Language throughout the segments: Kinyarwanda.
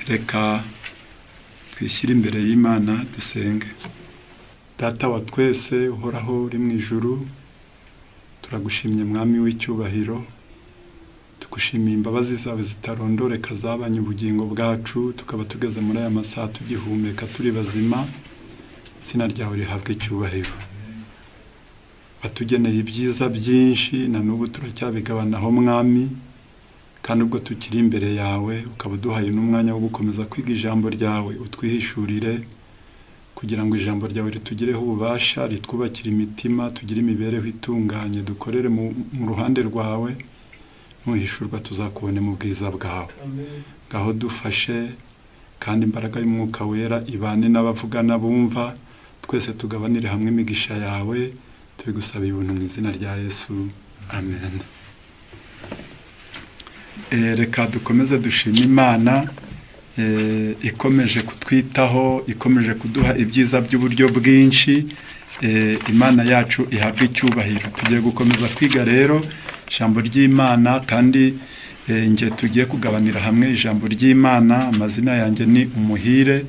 Reka twishyire imbere y'Imana dusenge. Data wa twese uhoraho uri mu ijuru, turagushimye mwami w'icyubahiro, tugushimiye imbabazi zawe zitarondoreka zabanye ubugingo bwacu, tukaba tugeze muri aya masaha tugihumeka turi bazima. Izina ryawe rihabwe icyubahiro. Batugeneye ibyiza byinshi na n'ubu turacyabigabanaho mwami, kandi ubwo tukiri imbere yawe ukaba uduhaye n'umwanya wo gukomeza kwiga ijambo ryawe, utwihishurire kugira ngo ijambo ryawe ritugireho ububasha, ritwubakire imitima, tugire imibereho itunganye, dukorere mu ruhande rwawe, nuhishurwa tuzakubone mu bwiza bwawe. Ngaho dufashe, kandi imbaraga y'umwuka wera ibane n'abavugana bumva, twese tugabanire hamwe imigisha yawe, tubigusaba ibintu mu izina rya Yesu, amen. Reka dukomeze dushima Imana ikomeje kutwitaho, ikomeje kuduha ibyiza by'uburyo bwinshi. Imana yacu ihabwe icyubahiro. Tugiye gukomeza kwiga rero ijambo ry'Imana, kandi nge tugiye kugabanira hamwe ijambo ry'Imana. Amazina yanjye ni Umuhire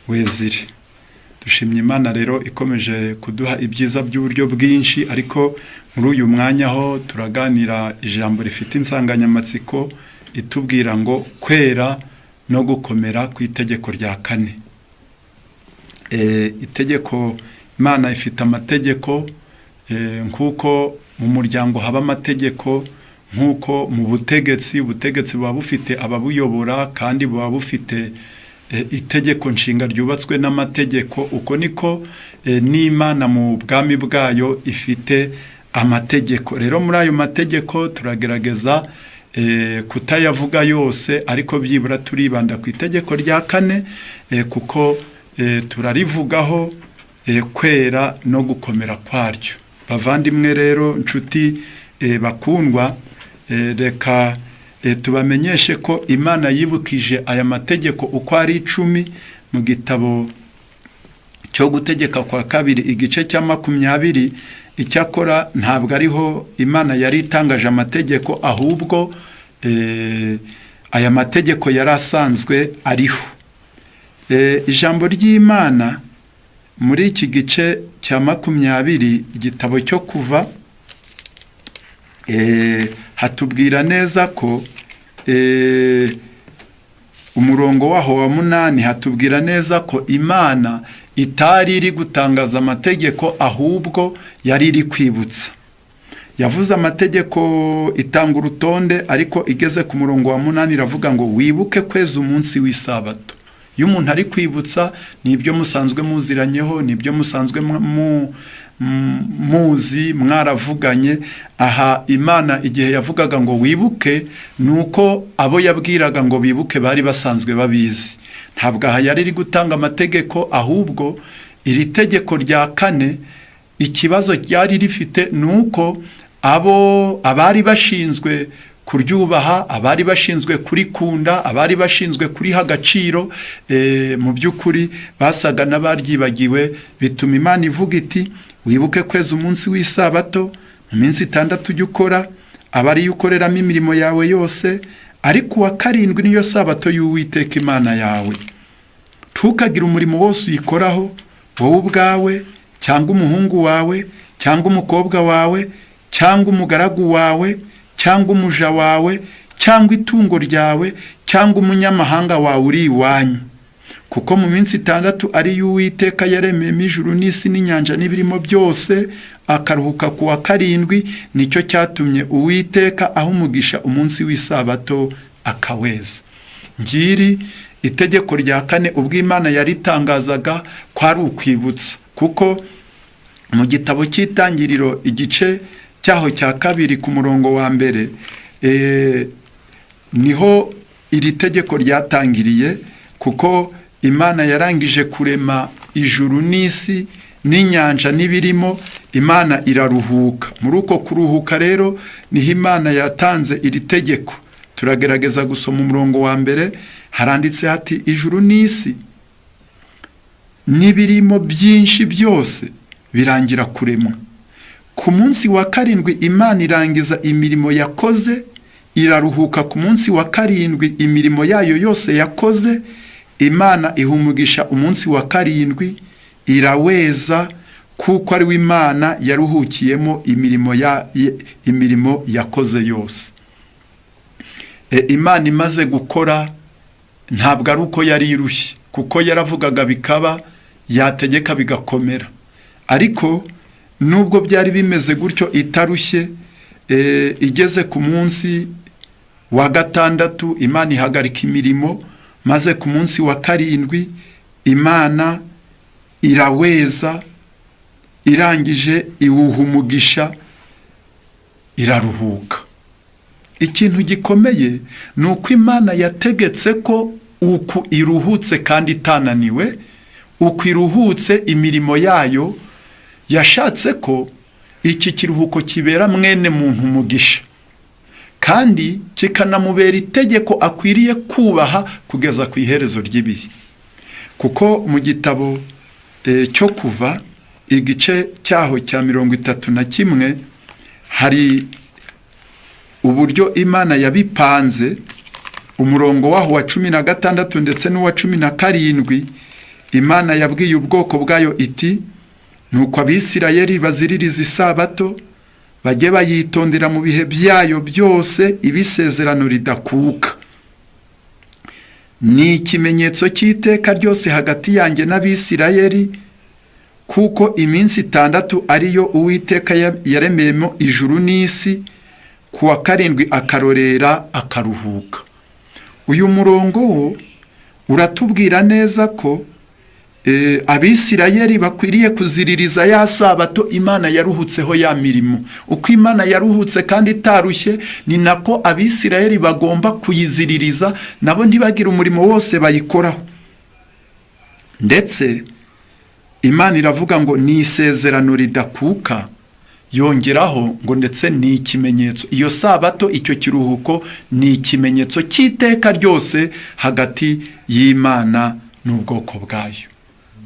Weziri. Dushimye Imana rero ikomeje kuduha ibyiza by'uburyo bwinshi, ariko muri uyu mwanya ho turaganira ijambo rifite insanganyamatsiko itubwira ngo kwera no gukomera ku itegeko rya kane. Itegeko, Imana ifite amategeko, nk'uko mu muryango haba amategeko, nk'uko mu butegetsi buba bufite ababuyobora, kandi buba bufite itegeko nshinga ryubatswe n'amategeko, uko niko n'Imana mu bwami bwayo ifite amategeko. Rero muri ayo mategeko turagerageza kutayavuga yose, ariko byibura turibanda ku itegeko rya kane, kuko turarivugaho kwera no gukomera kwaryo. Bavandimwe rero, nshuti bakundwa, reka tubamenyeshe ko Imana yibukije aya mategeko uko ari 10 mu gitabo cyo gutegeka kwa kabiri igice cya 20. Icyakora ntabwo ariho Imana yari itangaje amategeko, ahubwo aya mategeko yari asanzwe ariho. Ijambo ry'Imana muri iki gice cya 20 igitabo cyo Kuva, hatubwira neza ko umurongo waho wa 8 hatubwira neza ko Imana itari iri gutangaza amategeko, ahubwo yari iri kwibutsa. Yavuze amategeko, itanga urutonde, ariko igeze ku murongo wa 8 iravuga ngo wibuke kweza umunsi w'isabato. Iyo umuntu ari kwibutsa, nibyo musanzwe muziranyeho, nibyo musanzwe muzi mwaravuganye. Aha Imana igihe yavugaga ngo wibuke, nuko abo yabwiraga ngo bibuke bari basanzwe babizi. Ntabwo aha yari iri gutanga amategeko, ahubwo iri tegeko rya kane ikibazo ryari rifite nuko abari bashinzwe kuryubaha, abari bashinzwe kurikunda, abari bashinzwe kuriha agaciro, mu by'ukuri basaga n'abaryibagiwe. Bituma Imana ivuga iti wibuke kweza umunsi w'isabato, mu minsi 6 ujye ukora, aba ariyo ukoreramo imirimo yawe yose, ariko uwa 7 niyo sabato y'Uwiteka Imana yawe. Ntukagire umurimo wose uyikoraho, wowe ubwawe, cyangwa umuhungu wawe, cyangwa umukobwa wawe, cyangwa umugaragu wawe, cyangwa umuja wawe, cyangwa itungo ryawe, cyangwa umunyamahanga wawe uri iwanyu. Kuko mu minsi 6 ari y'Uwiteka yaremeyemo ijuru n'isi n'inyanja n'ibirimo byose, akaruhuka ku wa 7. Nicyo cyatumye Uwiteka aha umugisha umunsi w'isabato akaweza. Ngiri itegeko rya kane ubwo Imana yaritangazaga kwari ukwibutsa, kuko mu gitabo cy'Itangiriro igice cyaho cya 2 ku murongo wa 1 niho iri tegeko ryatangiriye, kuko Imana yarangije kurema ijuru n'isi n'inyanja n'ibirimo, Imana iraruhuka. Muri uko kuruhuka rero niho Imana yatanze iri tegeko. Turagerageza gusoma umurongo wa 1, haranditse hati ijuru n'isi n'ibirimo byinshi byose birangira kuremwa. Ku munsi wa 7 Imana irangiza imirimo yakoze, iraruhuka ku munsi wa karindwi imirimo yayo yose yakoze. Imana ihumugisha umunsi wa karindwi, iraweza kuko ari Imana yaruhukiyemo imirimo yakoze yose. Imana imaze gukora ntabwo ari uko yari irushye, kuko yaravugaga bikaba, yategeka bigakomera. Ariko nubwo byari bimeze gutyo itarushye, igeze ku munsi wa gatandatu Imana ihagarika imirimo, maze ku munsi wa karindwi Imana iraweza, irangije iwuha umugisha, iraruhuka. Ikintu gikomeye ni uko Imana yategetse ko uku iruhutse kandi itananiwe, uku iruhutse imirimo yayo, yashatse ko iki kiruhuko kibera mwene muntu umugisha, kandi kikanamubera itegeko akwiriye kubaha kugeza ku iherezo ry'ibihe. Kuko mu gitabo cyo Kuva igice cyaho cya 31 hari uburyo Imana yabipanze. Umurongo waho wa 16 ndetse n'uwa 17 Imana yabwiye ubwoko bwayo iti, nuko Abisirayeli baziririza isabato, bajye bayitondera mu bihe byayo byose, ibisezerano ridakuka. Ni ikimenyetso cy'iteka ryose hagati yanjye n'Abisirayeli, kuko iminsi 6 ariyo Uwiteka yaremeyemo ijuru n'isi, kuwa karindwi akarorera akaruhuka. Uyu murongo wo uratubwira neza ko Abisirayeli bakwiriye kuziririza ya sabato Imana yaruhutseho ya mirimo. Uko Imana yaruhutse kandi itarushye, ni nako Abisirayeli bagomba kuyiziririza, nabo ntibagire umurimo wose bayikoraho. Ndetse Imana iravuga ngo ni isezerano ridakuka, yongeraho ngo ndetse ni ikimenyetso. Iyo sabato, icyo kiruhuko, ni ikimenyetso cy'iteka ryose hagati y'Imana n'ubwoko bwayo.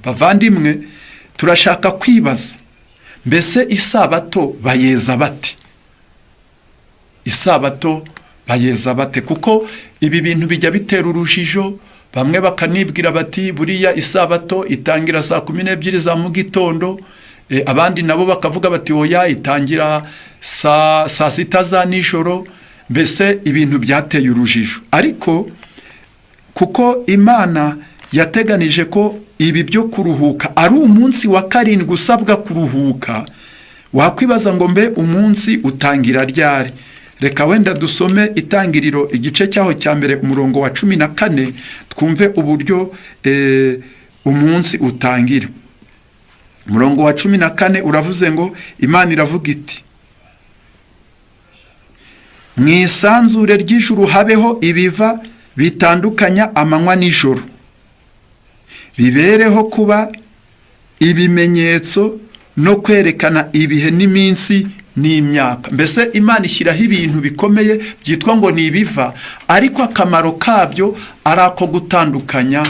Bavandimwe, turashaka kwibaza, mbese isabato bayeza bate? Isabato bayeza bate? Kuko ibi bintu bijya bitera urujijo. Bamwe bakanibwira bati buriya isabato itangira saa 12 za mu gitondo, abandi nabo bakavuga bati oya itangira saa 6 za nijoro. Mbese ibintu byateye urujijo. Ariko kuko Imana yateganije ko ibi byo kuruhuka ari umunsi wa karindwi usabwa kuruhuka, wakwibaza ngo mbe umunsi utangira ryari? Reka wenda dusome Itangiriro igice cyaho cya mbere umurongo wa 14 twumve uburyo umunsi utangira. Umurongo wa 14 uravuze ngo Imana iravuga iti, mu isanzure ry'ijuru habeho ibiva bitandukanya amanywa n'ijoro, bibereho kuba ibimenyetso no kwerekana ibihe n'iminsi n'imyaka. Mbese Imana ishyiraho ibintu bikomeye byitwa ngo ni ibiva, ariko akamaro kabyo ari ako gutandukanya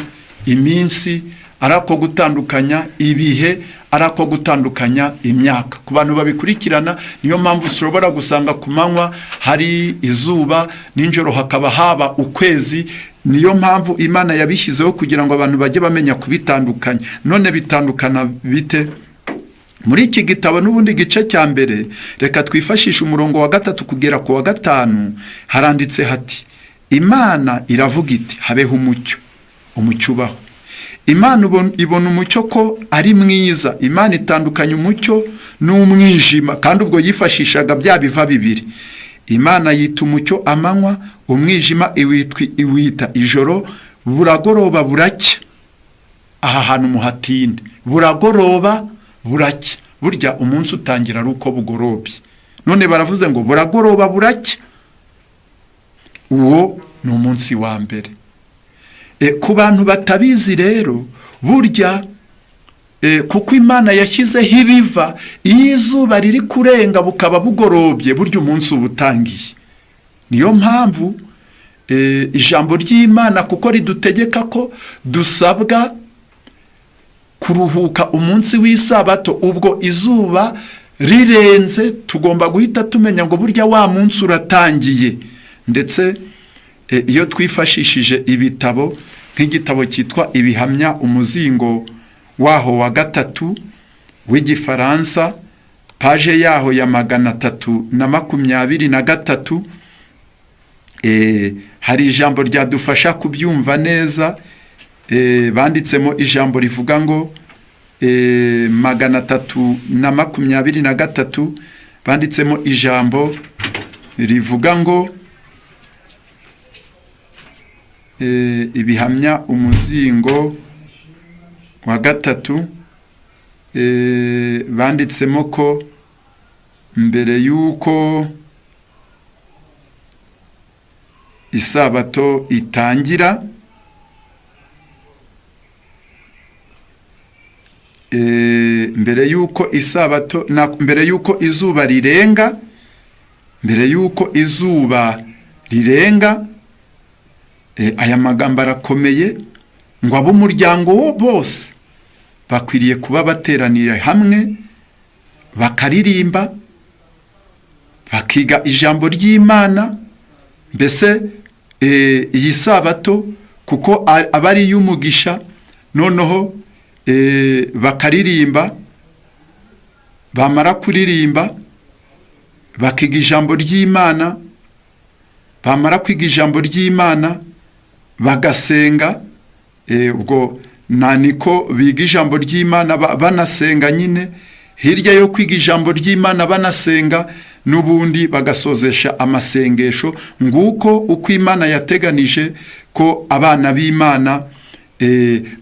iminsi, ari ako gutandukanya ibihe, ari ako gutandukanya imyaka. Ku bantu babikurikirana, niyo mpamvu ushobora gusanga ku manywa hari izuba, ninjoro hakaba haba ukwezi. Niyo mpamvu Imana yabishyizeho kugira ngo abantu bajye bamenya kubitandukanya. None bitandukana bite? Muri iki gitabo n'ubundi gice cya mbere, reka twifashishe umurongo wa 3 kugera ku wa 5, haranditse hati, Imana iravuga iti habeho umucyo. Umucyo ubaho. Imana ibona umucyo ko ari mwiza. Imana itandukanya umucyo n'umwijima, kandi ubwo yifashishaga bya biva bibiri. Imana yita umucyo amanywa, umwijima iwita ijoro. Buragoroba buracya. Aha hantu muhatinde, buragoroba buracya. Burya umunsi utangira ari uko bugorobye. None baravuze ngo buragoroba buracya. Uwo ni umunsi wa mbere. Ku bantu batabizi rero, burya kuko Imana yashyizeho ibiva, iyo izuba riri kurenga bukaba bugorobye, burya umunsi uba utangiye. Niyo mpamvu ijambo ry'Imana kuko ridutegeka ko dusabwa kuruhuka umunsi w'isabato, ubwo izuba rirenze tugomba guhita tumenya ngo burya wa munsi uratangiye. ndetse iyo twifashishije ibitabo nk'igitabo cyitwa Ibihamya umuzingo waho wa 3 w'igifaransa, paje yaho ya 323, hari ijambo ryadufasha kubyumva neza. Banditsemo ijambo rivuga ngo 323, banditsemo ijambo rivuga ngo Ibihamya umuzingo wa 3, banditsemo ko mbere yuko isabato itangira, mbere yuko isabato mbere yuko izuba rirenga, aya magambo arakomeye, ngo ab'umuryango wo bose bakwiriye kuba bateranira hamwe bakaririmba, bakiga ijambo ry'Imana. Mbese iyi sabato kuko aba ari iy'umugisha, noneho bakaririmba, bamara kuririmba bakiga ijambo ry'Imana, bamara kwiga ijambo ry'Imana bagasenga. Ubwo niko biga ijambo ry'Imana banasenga nyine. Hirya yo kwiga ijambo ry'Imana banasenga, n'ubundi bagasozesha amasengesho, nguko uko Imana yateganije ko abana b'Imana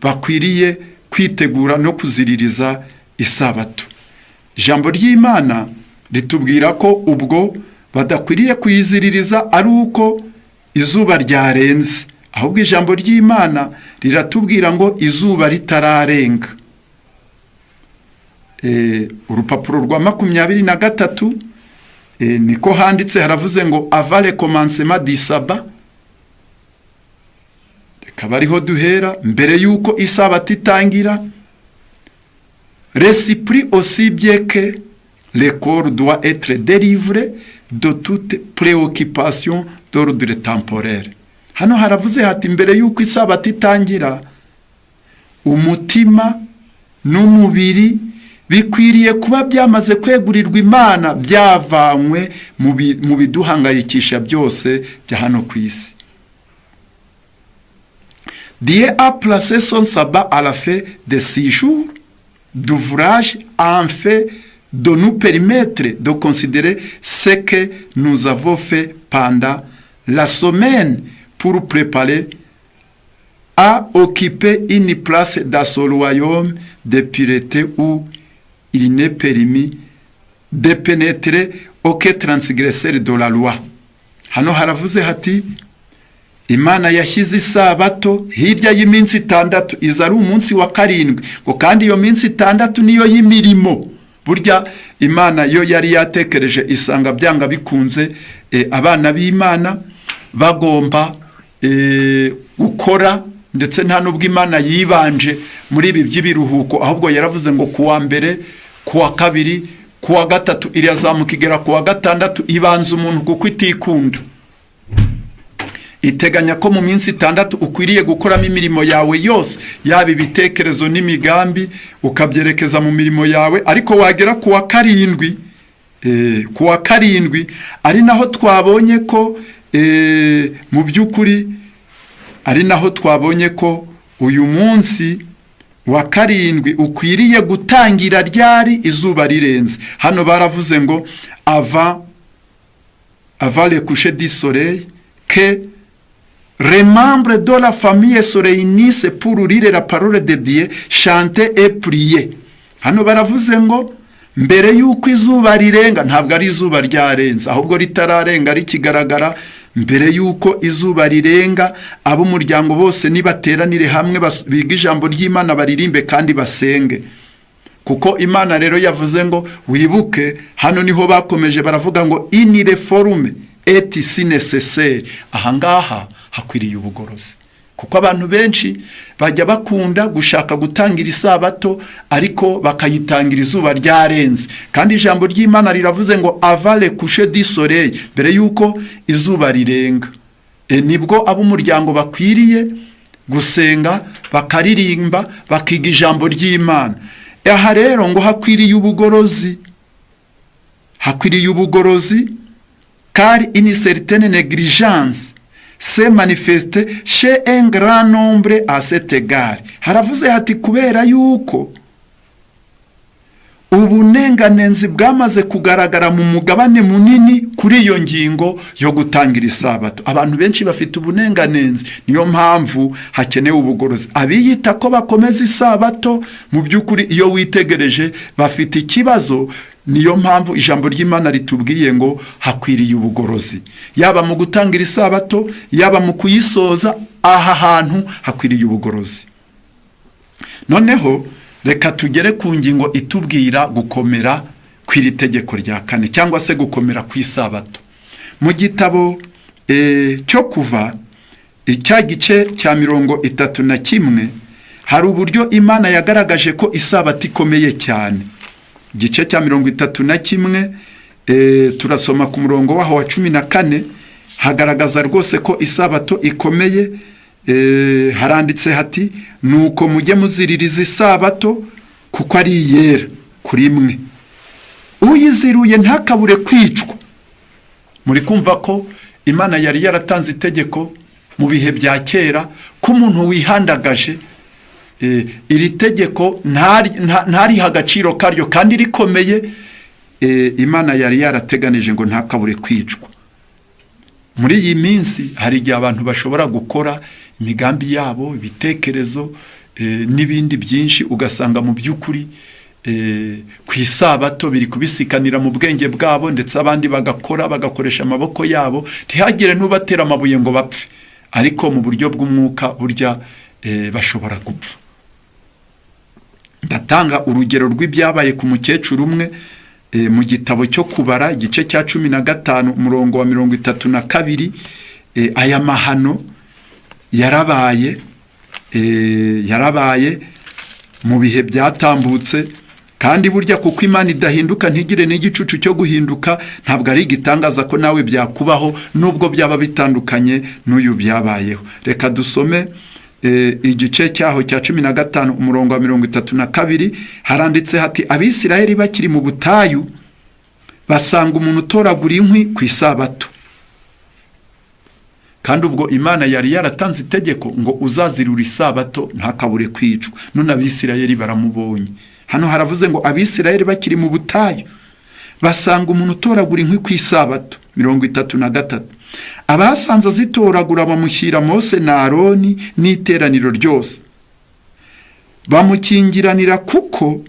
bakwiriye kwitegura no kuziririza isabato. Ijambo ry'Imana ritubwira ko ubwo badakwiriye kuyiziririza ari uko izuba ryarenze, ahubwo ijambo ry'Imana riratubwira ngo izuba ritararenga. Urupapuro rwa 23 niko handitse, haravuze ngo avant le commencement du sabbat. Reka bariho duhera, mbere yuko isabato itangira. L'esprit aussi bien que le corps doit être délivré de toute préoccupation d'ordre temporel. Hano haravuze hati mbere yuko isabato itangira, umutima n'umubiri bikwiriye kuba byamaze kwegurirwa Imana, byavanywe mu biduhangayikisha byose bya hano ku isi. Dieu a placé son sabbat à la fin de 6 jours d'ouvrage afin de nous permettre de considérer ce que nous avons fait pendant la semaine pour préparer à occuper une place dans ce royaume de pureté où il n'est permis de pénétrer aucun transgresseur de la loi. Hano haravuze hati Imana yashyize isabato hirya y'iminsi 6, iza ari umunsi wa 7, ngo kandi iyo minsi 6 niyo y'imirimo. Burya Imana yo yari yatekereje isanga byanga bikunze abana b'Imana bagomba gukora, ndetse nta nubwo Imana yibanje muri ibi by'ibiruhuko, ahubwo yaravuze ngo kuwa mbere, kuwa kabiri, kuwa gatatu irazamuka igera kuwa 6 ibanza umuntu kuko itikunda. Iteganya ko mu minsi 6 ukwiriye gukoramo imirimo yawe yose, yaba ibitekerezo n'imigambi ukabyerekeza mu mirimo yawe, ariko wagera kuwa 7, kuwa 7 ari naho twabonye ko mu by'ukuri ari naho twabonye ko uyu munsi wa 7 ukwiriye gutangira ryari izuba rirenze. Hano baravuze ngo avant le coucher du soleil que les membres de la famille se réunissent pour lire la parole de Dieu, chanter et prier. Hano baravuze ngo mbere yuko izuba rirenga, ntabwo ari izuba ryarenze ahubwo ritararenga rikigaragara, mbere yuko izuba rirenga ab'umuryango bose nibateranire hamwe biga ijambo ry'Imana, baririmbe kandi basenge. Kuko Imana rero yavuze ngo wibuke, hano niho bakomeje baravuga ngo une réforme est si nécessaire. Ahangaha hakwiriye ubugorozi. kuko abantu benshi bajya bakunda gushaka gutangira isabato ariko bakayitangira izuba ryarenze, kandi ijambo ry'Imana riravuze ngo avant le coucher du soleil, mbere yuko izuba rirenga. Nibwo ab'umuryango bakwiriye gusenga, bakaririmba, bakiga ijambo ry'Imana. Aha rero ngo hakwiriye ubugorozi, car une certaine négligence se manifeste chez un grand nombre à cet égard. Haravuze hati kubera yuko ubunenganenzi bwamaze kugaragara mu mugabane munini kuri iyo ngingo yo gutangira isabato. Abantu benshi bafite ubunenganenzi, niyo mpamvu hakenewe ubugorozi. Abiyita ko bakomeza isabato mu by'ukuri iyo witegereje bafite ikibazo. Niyo mpamvu ijambo ry'Imana ritubwiye ngo hakwiriye ubugorozi, yaba mu gutangira isabato, yaba mu kuyisoza. Aha hantu hakwiriye ubugorozi. Noneho reka tugere ku ngingo itubwira gukomera kw'iri tegeko rya kane, cyangwa se gukomera ku isabato. Mu gitabo cyo Kuva icya gice cya 31 hari uburyo Imana yagaragaje ko isabato ikomeye cyane. Igice cya 31 turasoma ku murongo waho wa 14, hagaragaza rwose ko isabato ikomeye. Haranditse hati nuko mujye muziririza isabato kuko ari iyera kuri mwe, uyiziruye ntakabure kwicwa. Muri kumva ko Imana yari yaratanze itegeko mu bihe bya kera ko umuntu wihandagaje iri tegeko ntariha agaciro karyo kandi rikomeye, Imana yari yarateganije ngo ntakabure kwicwa. Muri iyi minsi hari igihe abantu bashobora gukora imigambi yabo, ibitekerezo n'ibindi byinshi, ugasanga mu by'ukuri ku isabato biri kubisikanira mu bwenge bwabo, ndetse abandi bagakoresha amaboko yabo, ntihagire n'ubatera amabuye ngo bapfe, ariko mu buryo bw'umwuka burya bashobora gupfa. Ndatanga urugero rw'ibyabaye ku mukecuru umwe mu gitabo cyo Kubara igice cya 15 umurongo wa 32. Aya mahano yarabaye mu bihe byatambutse, kandi burya kuko Imana idahinduka ntigire n'igicucu cyo guhinduka, ntabwo ari igitangaza ko nawe byakubaho nubwo byaba bitandukanye n'uyu byabayeho. Reka dusome igice cyaho cya 15 umurongo wa 32. Haranditse hati Abisirayeli bakiri mu butayu basanga umuntu utoragura inkwi ku isabato, kandi ubwo Imana yari yaratanze itegeko ngo uzazirura isabato ntakabure kwicwa. None Abisirayeli baramubonye. Hano haravuze ngo Abisirayeli bakiri mu butayu basanga umuntu utoragura inkwi ku isabato. 33. Abasanze zitoragura bamushyira Mose na Aroni n'iteraniro ryose, bamukingiranira kuko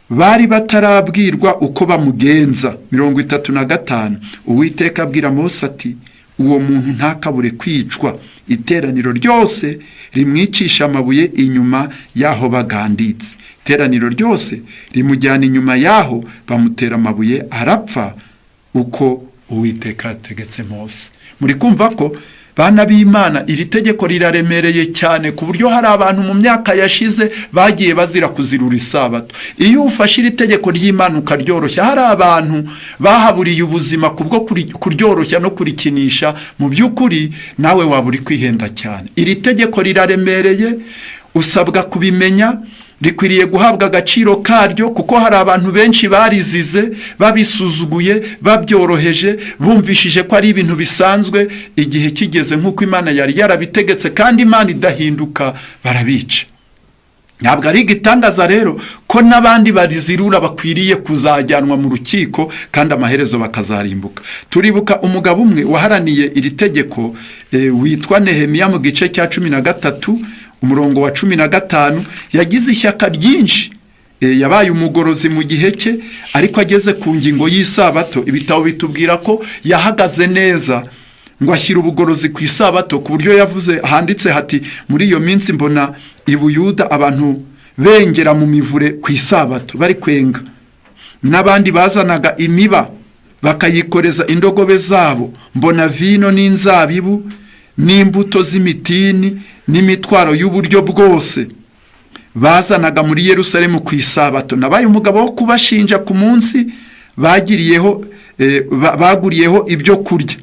bari batarabwirwa uko bamugenza. 35. Uwiteka abwira Mose ati uwo muntu ntakabure kwicwa, iteraniro ryose rimwicisha amabuye inyuma yaho baganditse. Iteraniro ryose rimujyana inyuma yaho bamutera amabuye arapfa uko Uwiteka yategetse Mose. Muri kumva ko bana b'Imana iri tegeko riraremereye cyane ku buryo hari abantu mu myaka yashize bagiye bazira kuzirura isabato. Iyo ufashe iri tegeko ry'Imana ukaryoroshya, hari abantu bahaburiye ubuzima kubwo kuryoroshya no kurikinisha, mu by'ukuri nawe waba uri kwihenda cyane. Iri tegeko riraremereye, usabwa kubimenya, rikwiriye guhabwa agaciro karyo, kuko hari abantu benshi barizize, babisuzuguye, babyoroheje, bumvishije ko ari ibintu bisanzwe. Igihe kigeze nk'uko Imana yari yarabitegetse kandi Imana idahinduka, barabica. Ntabwo ari igitangaza rero ko n'abandi barizirura bakwiriye kuzajyanwa mu rukiko kandi amaherezo bakazarimbuka. Turibuka umugabo umwe waharaniye iri tegeko witwa Nehemiya mu gice cya 13 umurongo wa 15. Yagize ishyaka ryinshi, yabaye umugorozi mu gihe cye, ariko ageze ku ngingo y'isabato ibitabo bitubwira ko yahagaze neza ngo ashyira ubugorozi ku isabato, ku buryo yavuze, handitse hati muri iyo minsi mbona i Buyuda abantu bengera mu mivure ku isabato bari kwenga, n'abandi bazanaga imiba bakayikoreza indogobe zabo, mbona vino n'inzabibu n'imbuto z'imitini n'imitwaro y'uburyo bwose bazanaga muri Yerusalemu ku isabato. Nabaye umugabo wo kubashinja ku munsi baguriyeho ibyo kurya,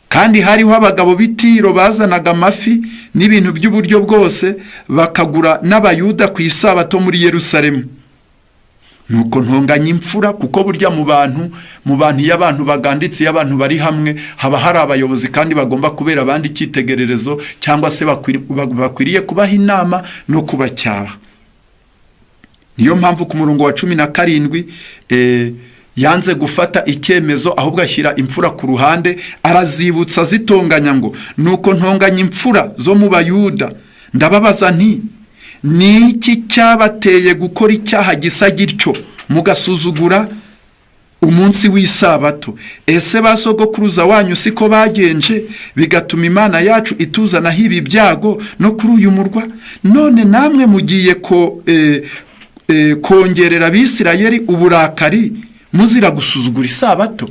kandi hariho abagabo b'Itiro bazanaga amafi n'ibintu by'uburyo bwose bakagura n'abayuda ku isabato muri Yerusalemu. Nuko ntonganya imfura, kuko burya mu bantu iyo abantu baganditse, iyo abantu bari hamwe, haba hari abayobozi kandi bagomba kubera abandi icyitegererezo, cyangwa se bakwiriye kubaha inama no kubacyaha. Niyo mpamvu ku murongo wa 17 yanze gufata icyemezo, ahubwo ashyira imfura ku ruhande, arazibutsa zitonganya ngo, nuko ntonganya imfura zo mu Bayuda, ndababaza nti, ni iki cyabateye gukora icyaha gisa gityo mugasuzugura umunsi w'isabato? Ese basogokuruza wanyu siko bagenje, bigatuma Imana yacu ituzanaho ibi byago no kuri uyu murwa? None namwe mugiye kongerera Abisirayeli uburakari muzira gusuzugura isabato.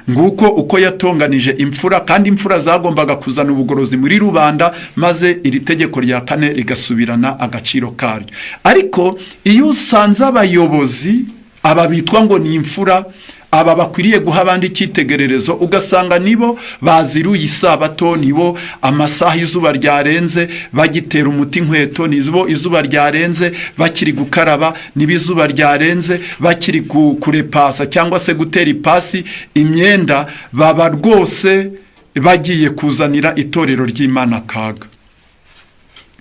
Nguko uko yatonganije imfura, kandi imfura zagombaga kuzana ubugorozi muri rubanda, maze iri tegeko rya 4 rigasubirana agaciro karyo. Ariko iyo usanze abayobozi aba bitwa ngo ni imfura, aba bakwiriye guha abandi icyitegererezo, ugasanga nibo baziruye isabato, nibo amasaha izuba ryarenze bagitera umuti inkweto, nibo izuba ryarenze bakiri gukaraba, nibo izuba ryarenze bakiri kurepasa cyangwa se gutera ipasi imyenda, baba rwose bagiye kuzanira itorero ry'Imana kaga.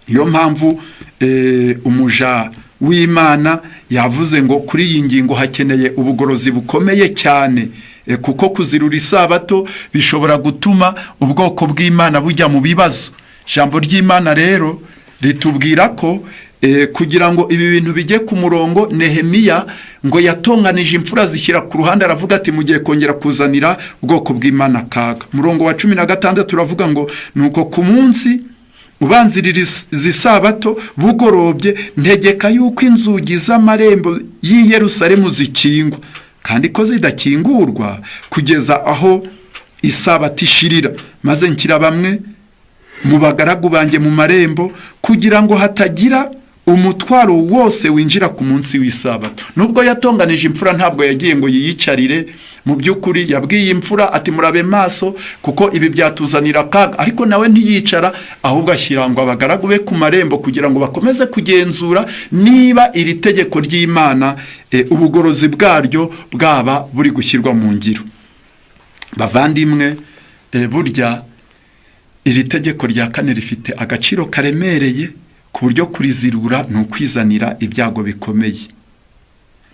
Iyo mpamvu umuja w'Imana yavuze ngo kuri iyi ngingo hakeneye ubugorozi bukomeye cyane, kuko kuzirura isabato bishobora gutuma ubwoko bw'Imana bujya mu bibazo. Ijambo ry'Imana rero ritubwira ko kugira ngo ibi bintu bijye ku murongo, Nehemiya ngo yatonganije imfura zishyira ku ruhande, aravuga ati mugiye kongera kuzanira ubwoko bw'Imana kaga. Murongo wa 16 turavuga ngo, nuko ku munsi ubanzirira isabato bugorobye, ntegeka yuko inzugi z'amarembo y'i Yerusalemu zikingwa, kandi ko zidakingurwa kugeza aho isabato ishirira. Maze nshyira bamwe mu bagaragu banjye mu marembo, kugira ngo hatagira umutwaro wose winjira ku munsi w'isabato. Nubwo yatonganije imfura, ntabwo yagiye ngo yiyicarire. Mu by'ukuri yabwiye imfura ati murabe maso, kuko ibi byatuzanira kaga. Ariko nawe ntiyicara, ahubwo ashyira ngo abagaragu be ku marembo, kugira ngo bakomeze kugenzura niba iri tegeko ry'Imana ubugorozi bwaryo bwaba buri gushyirwa mu ngiro. Bavandimwe, burya iri tegeko rya 4 rifite agaciro karemereye, ku buryo kurizirura ni ukwizanira ibyago bikomeye.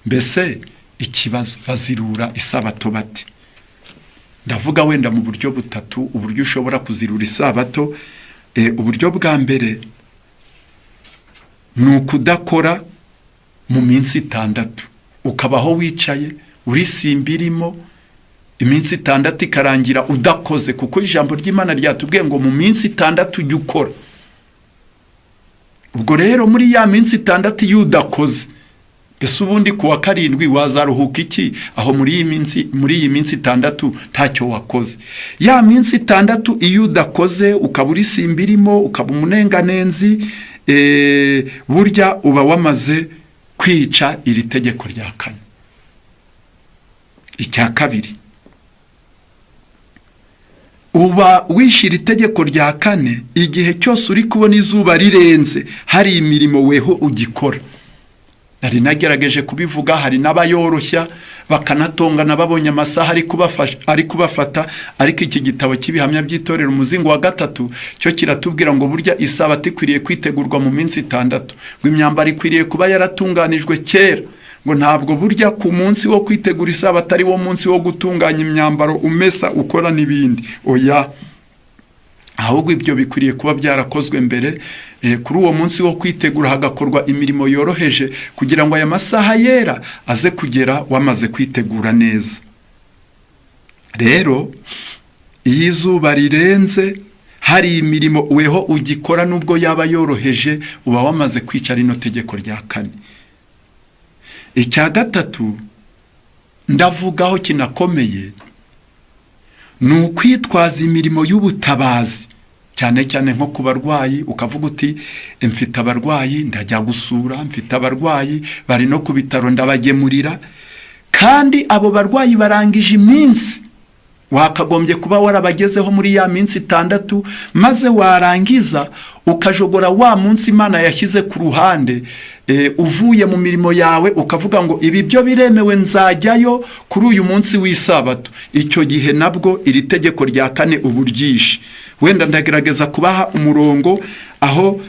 Mbese ikibazo, bazirura isabato bate? Ndavuga wenda mu buryo butatu uburyo ushobora kuzirura isabato. Uburyo bwa mbere ni ukudakora mu minsi 6, ukabaho wicaye uri simbirimo, iminsi 6 ikarangira udakoze, kuko ijambo ry'Imana ryatubwiye ngo mu minsi 6 ujye ukora. Ubwo rero muri ya minsi 6 iyo udakoze, mbese ubundi ku wa 7 wazaruhuka iki, aho muri iyi minsi 6 ntacyo wakoze? Ya minsi 6 iyo udakoze, ukaba uri simbirimo, ukaba umunenganenzi, burya uba wamaze kwica iri tegeko rya 4. Icya kabiri, uba wishira itegeko rya 4 igihe cyose uri kubona izuba rirenze hari imirimo weho ugikora. Nari nagerageje kubivuga, hari n'abayoroshya bakanatongana babonye amasaha ari kubafata, ariko iki gitabo cy'ibihamya by'itorero umuzingo wa 3 cyo kiratubwira ngo burya isabato ikwiriye kwitegurwa mu minsi 6, ngo imyambaro ikwiriye kuba yaratunganijwe kera, ngo ntabwo burya ku munsi wo kwitegura isabato ari wo munsi wo gutunganya imyambaro, umesa, ukora n'ibindi. Oya, ahubwo ibyo bikwiriye kuba byarakozwe mbere. Kuri uwo munsi wo kwitegura hagakorwa imirimo yoroheje, kugira ngo aya masaha yera aze kugera wamaze kwitegura neza. Rero iyo izuba rirenze hari imirimo weho ugikora, nubwo yaba yoroheje, uba wamaze kwica rino tegeko rya 4. Icya gatatu ndavugaho kinakomeye, ni ukwitwaza imirimo y'ubutabazi cyane cyane nko ku barwayi, ukavuga uti mfite abarwayi ndajya gusura, mfite abarwayi bari no ku bitaro ndabagemurira, kandi abo barwayi barangije iminsi, wakagombye kuba warabagezeho muri ya minsi 6, maze warangiza ukajogora wa munsi Imana yashyize ku ruhande, uvuye mu mirimo yawe ukavuga ngo ibi byo biremewe nzajyayo kuri uyu munsi w'isabato. Icyo gihe nabwo iri tegeko rya 4 uburyishe. Wenda ndagerageza kubaha umurongo aho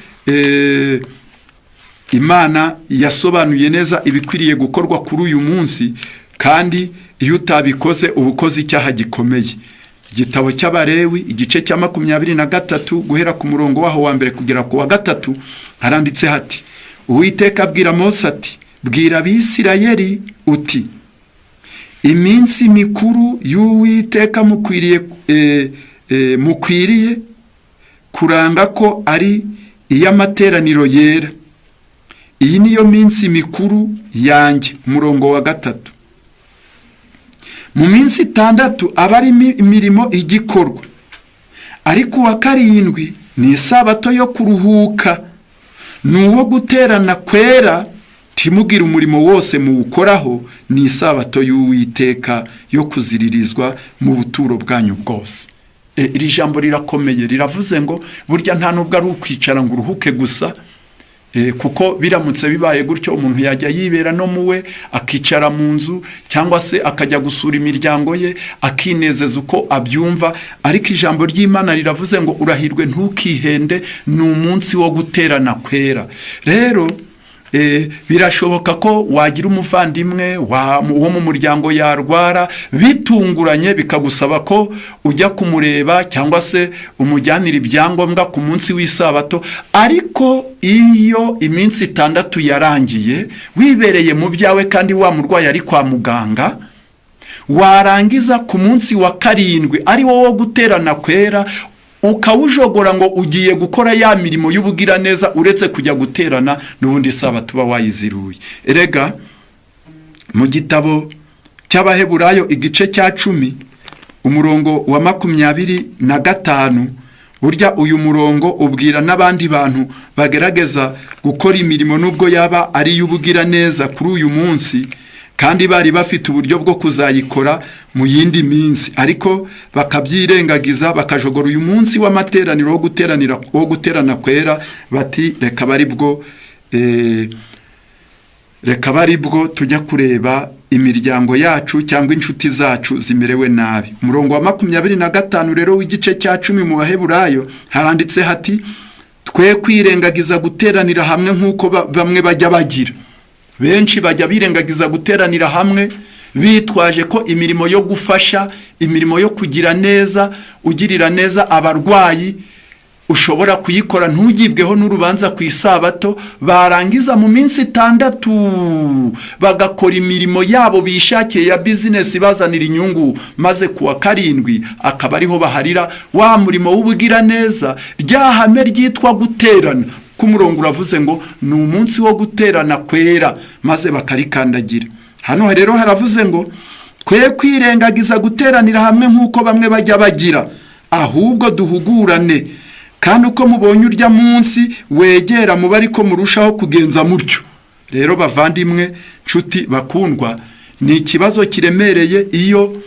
Imana yasobanuye neza ibikwiriye gukorwa kuri uyu munsi, kandi iyo utabikoze ubukoze icyaha gikomeye. Igitabo cy'Abalewi igice cya 23 guhera ku murongo waho wa mbere kugera ku wa 3 haranditse hati: Uwiteka abwira Mose ati, bwira Abisirayeli uti, iminsi mikuru y'Uwiteka mukwiriye kuranga ko ari iy'amateraniro yera. Iyi niyo minsi mikuru yanjye. Umurongo wa 3: mu minsi 6 aba ari imirimo igikorwa, ariko wa 7 ni isabato yo kuruhuka, nuwo guterana kwera, timubwira umurimo wose muwukoraho, ni isabato y'Uwiteka yo kuziririzwa mu buturo bwanyu bwose. Iri jambo rirakomeye, riravuze ngo burya nta nubwo ari ukwicara ngo uruhuke gusa, kuko biramutse bibaye gutyo umuntu yajya yibera no muwe, akicara mu nzu cyangwa se akajya gusura imiryango ye, akinezeza uko abyumva. Ariko ijambo ry'Imana riravuze ngo urahirwe ntukihende, ni umunsi wo guterana kwera. Rero birashoboka ko wagira umuvandimwe wo mu muryango yarwara bitunguranye, bikagusaba ko ujya kumureba cyangwa se umujyanira ibyangombwa ku munsi w'isabato. Ariko iyo iminsi 6 yarangiye, wibereye mu byawe kandi wa murwayi ari kwa muganga, warangiza ku munsi wa 7 ari wo guterana kwera, ukawujogora ngo ugiye gukora ya mirimo y'ubugira neza, uretse kujya guterana n'ubundi sabato uba wayiziruye. Erega mu gitabo cy'Abaheburayo igice cya 10 umurongo wa 25, burya uyu murongo ubwira n'abandi bantu bagerageza gukora imirimo nubwo yaba ari y'ubugira neza kuri uyu munsi, kandi bari bafite uburyo bwo kuzayikora mu yindi minsi, ariko bakabyirengagiza, bakajogora uyu munsi w'amateraniro wo guterana kwera, bati reka bari bwo tujya kureba imiryango yacu cyangwa inshuti zacu zimerewe nabi. Umurongo wa 25 rero w'igice cya 10 mu Baheburayo haranditse hati: twe kwirengagiza guteranira hamwe nk'uko bamwe bajya bagira. Benshi bajya birengagiza guteranira hamwe bitwaje ko imirimo yo gufasha, imirimo yo kugira neza, ugirira neza abarwayi, ushobora kuyikora ntugibweho n'urubanza ku isabato. Barangiza mu minsi 6 bagakora imirimo yabo bishakiye ya business bazanira inyungu, maze ku wa 7 akaba ariho baharira wa murimo w'ubugira neza, ryahame ryitwa guterana. Ku murongo uravuze ngo ni umunsi wo guterana kwera, maze bakarikandagira. Hano rero haravuze ngo twe kwirengagiza guteranira hamwe nk'uko bamwe bajya bagira, ahubwo duhugurane, kandi uko mubonye urya munsi wegera muba ariko murushaho kugenza mutyo. Rero bavandimwe, nshuti bakundwa, ni ikibazo kiremereye iyo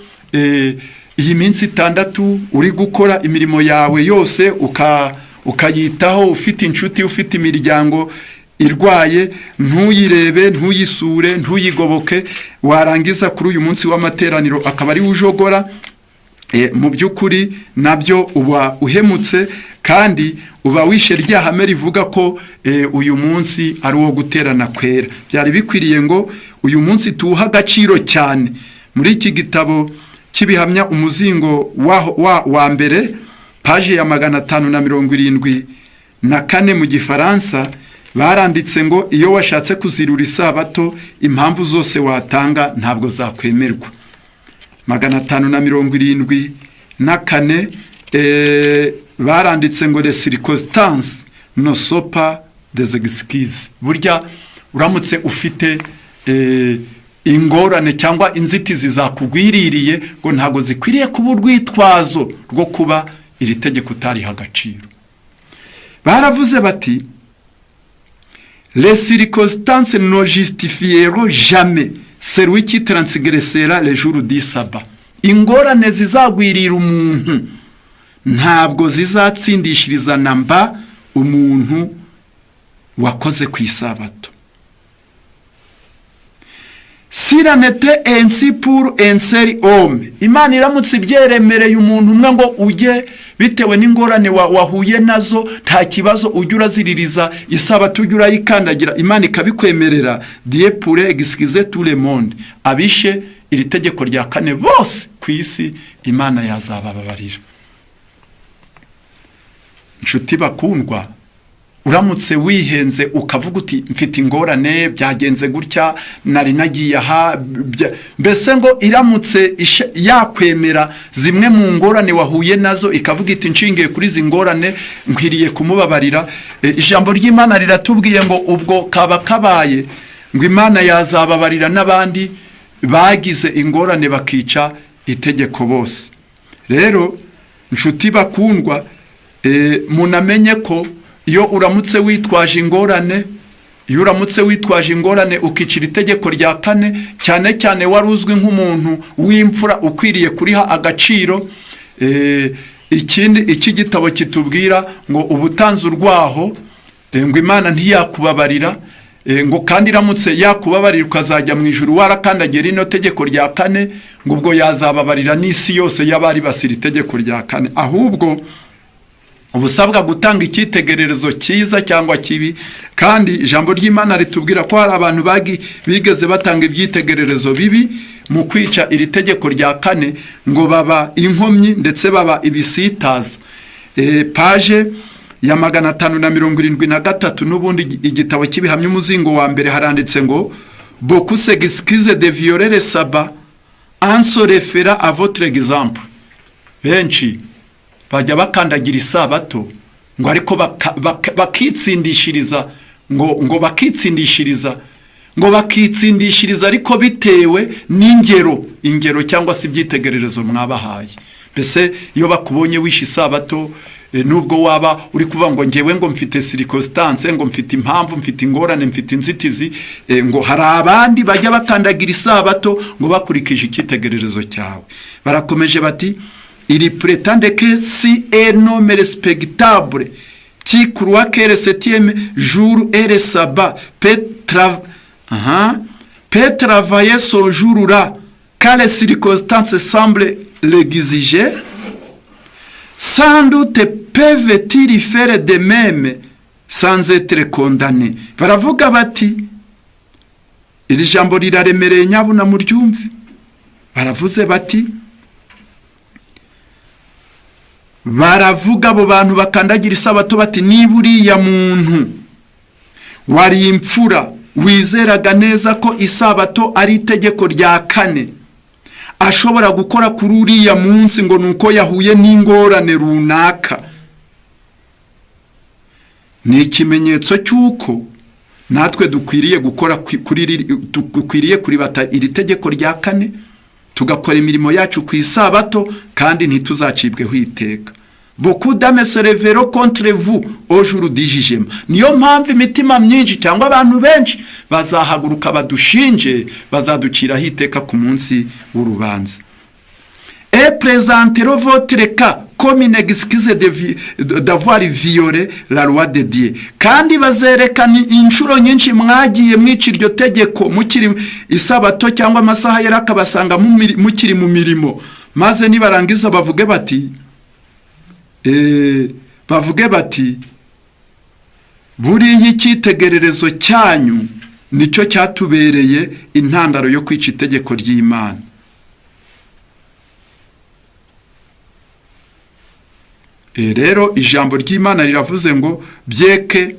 iyi minsi 6 uri gukora imirimo yawe yose ukayitaho, ufite inshuti, ufite imiryango irwaye, ntuyirebe, ntuyisure, ntuyigoboke, warangiza kuri uyu munsi w'amateraniro akaba ari ujogora. Mu by'ukuri nabyo uba uhemutse, kandi uba wishe ryahame rivuga ko uyu munsi ari uwo guterana kwera. Byari bikwiriye ngo uyu munsi tuwuha agaciro cyane. Muri iki gitabo cy'ibihamya umuzingo wa mbere, paje ya 574 mu Gifaransa, baranditse ngo iyo washatse kuzirura isabato, impamvu zose watanga ntabwo zakwemerwa. 574 baranditse ngo les circonstances ne sont pas des excuses. Burya uramutse ufite ingorane cyangwa inzitizi zakugwiririye, ngo ntago zikwiriye kuba urwitwazo rwo kuba iri tegeko utariha agaciro. baravuze bati les circonstances ne justifieront jamais celui qui transgressera le jour du sabbat. Ingorane zizagwirira umuntu ntabwo zizatsindishiriza namba umuntu wakoze ku isabato. S'il n'était ainsi pour un seul homme, Imana iramutse ibyeremereye umuntu umwe ngo ujye bitewe n'ingorane wahuye nazo nta kibazo ujye uraziririza isabato ujye urayikandagira, Imana ikabikwemerera, Dieu pourrait excuser tout le monde. Abishe iri tegeko rya kane bose ku isi Imana yazababarira. Inshuti bakundwa, uramutse wihenze ukavuga uti mfite ingorane byagenze gutya nari nagiye aha, mbese ngo iramutse yakwemera zimwe mu ngorane wahuye nazo ikavuga iti nshingiye kuri izi ngorane nkwiriye kumubabarira, ijambo ry'Imana riratubwiye ngo ubwo kaba kabaye ngo Imana yazababarira n'abandi bagize ingorane bakica itegeko bose. Rero inshuti bakundwa, munamenye ko iyo uramutse witwaje ingorane ukicira itegeko rya kane, cyane cyane wari uzwi nk'umuntu w'imfura ukwiriye kuriha agaciro, iki gitabo kitubwira ngo ubutanzi urwaho ngo Imana ntiyakubabarira, ngo kandi iramutse yakubabarira ukazajya mu ijuru warakandagiye rino tegeko rya kane, ngo ubwo yazababarira n'isi yose y'abari basira itegeko rya kane. Ahubwo ubusabwa gutanga icyitegererezo cyiza cyangwa kibi, kandi ijambo ry'Imana ritubwira ko hari abantu bigeze batanga ibyitegererezo bibi mu kwica iri tegeko rya kane, ngo baba inkomyi ndetse baba ibisitaza. Page ya 573 n'ubundi igitabo cy'ibihamya umuzingo wa mbere haranditse ngo beaucoup s'excusent de violer le sabbat en se référant à votre exemple. Benshi bajya bakandagira isabato ngo ariko bakitsindishiriza ngo bakitsindishiriza ariko bitewe n'ingero cyangwa se ibyitegererezo mwabahaye. Mbese iyo bakubonye wishe isabato, nubwo waba uri kuvuga ngo ngewe ngo mfite circonstance, ngo mfite impamvu, mfite ingorane, mfite inzitizi, ngo hari abandi bajya bakandagira isabato ngo bakurikije icyitegererezo cyawe. Barakomeje bati il prétend que si un homme respectable qui croit que le 7e jour est le sabbat peut travailler ce jour-là car les circonstances semblent l'exiger, sans doute peuvent-ils faire de même sans être condamnés. Baravuga bati iri jambo riraremereye nyabuna muryumve. Baravuze bati baravuga abo bantu bakandagira isabato bati niba uriya muntu wari imfura wizeraga neza ko isabato ari itegeko rya kane ashobora gukora kuri uriya munsi ngo nuko yahuye n'ingorane runaka, ni ikimenyetso cy'uko natwe dukwiriye gukora dukwiriye kuribata iri tegeko rya kane, tugakora imirimo yacu ku isabato kandi ntituzacibweho iteka. Beaucoup d'hommes se révèrent contre vous au jour du jugement. Niyo mpamvu imitima myinshi cyangwa abantu benshi bazahaguruka badushinje, bazaduciraho iteka ku munsi w'urubanza. Et présenteront votre cas comme une excuse d'avoir violé la loi de Dieu. Kandi bazerekana inshuro nyinshi mwagiye mwica iryo tegeko mukiri isabato cyangwa amasaha yari akabasanga mukiri mu mirimo, maze nibarangiza bavuge bati buriya icyitegererezo cyanyu nicyo cyatubereye intandaro yo kwica itegeko ry'Imana. Rero ijambo ry'Imana riravuze ngo byeke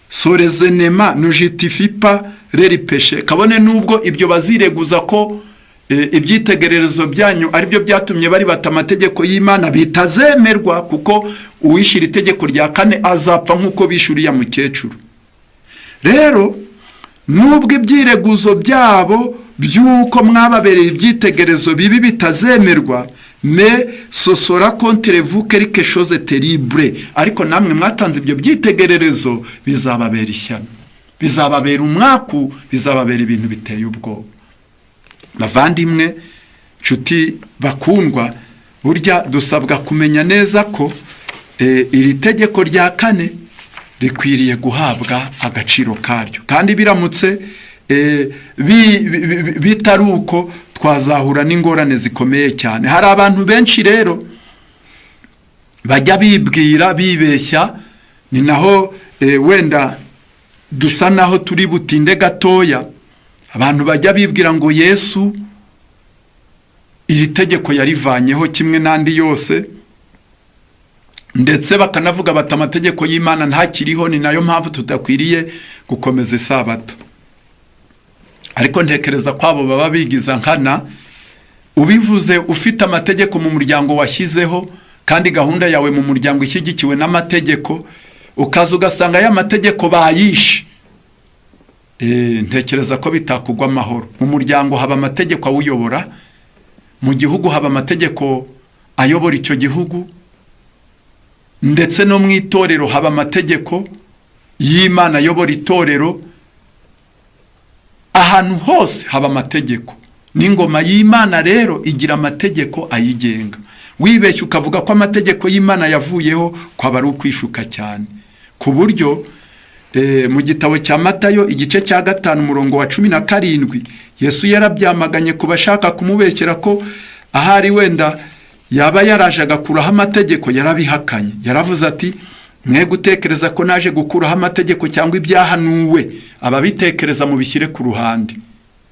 sorezenema ne justifie pas les péchés. Kabone nubwo ibyo bazireguza ko ibyitegererezo byanyu ari byo byatumye bari bata amategeko y'Imana bitazemerwa, kuko uwishira itegeko rya kane azapfa nk'uko bishuriye mukecuru. Rero nubwo ibyireguzo byabo byuko mwababereye ibyitegererezo bibi bitazemerwa, mais ce sera contre vous quelque chose terrible. Ariko namwe mwatanze ibyo byitegererezo bizababera ishyano, bizababera umwaku, bizababera ibintu biteye ubwoba. Bavandimwe, nshuti bakundwa, burya dusabwa kumenya neza ko iri tegeko rya kane rikwiriye guhabwa agaciro karyo, kandi biramutse bitari uko twazahura n'ingorane zikomeye cyane. Hari abantu benshi rero bajya bibwira, bibeshya, ni naho wenda dusa naho turi butinde gatoya. Abantu bajya bibwira ngo Yesu iri tegeko yarivanyeho kimwe n'andi yose, ndetse bakanavuga bati amategeko y'Imana ntakiriho, ni nayo mpamvu tudakwiriye gukomeza isabato. Ariko ntekereza ko abo baba bigiza nkana. Ubivuze ufite amategeko mu muryango washyizeho, kandi gahunda yawe mu muryango ishyigikiwe n'amategeko, ukaza ugasanga aya mategeko bayishe, ntekereza ko bitakugwa amahoro. Mu muryango haba amategeko awuyobora, mu gihugu haba amategeko ayobora icyo gihugu, ndetse no mu itorero haba amategeko y'Imana ayobora itorero. Ahantu hose haba amategeko, n'ingoma y'Imana rero igira amategeko ayigenga. Wibeshye ukavuga ko amategeko y'Imana yavuyeho, kwaba ari ukwishuka cyane. Ku buryo mu gitabo cya Matayo igice cya 5 umurongo wa 17, Yesu yarabyamaganye ku bashaka kumubeshyera ko ahari wenda yaba yaraje agakuraho amategeko. Yarabihakanye, yaravuze ati mwe gutekereza ko naje gukuraho amategeko cyangwa ibyahanuwe, ababitekereza mu bishyire ku ruhande.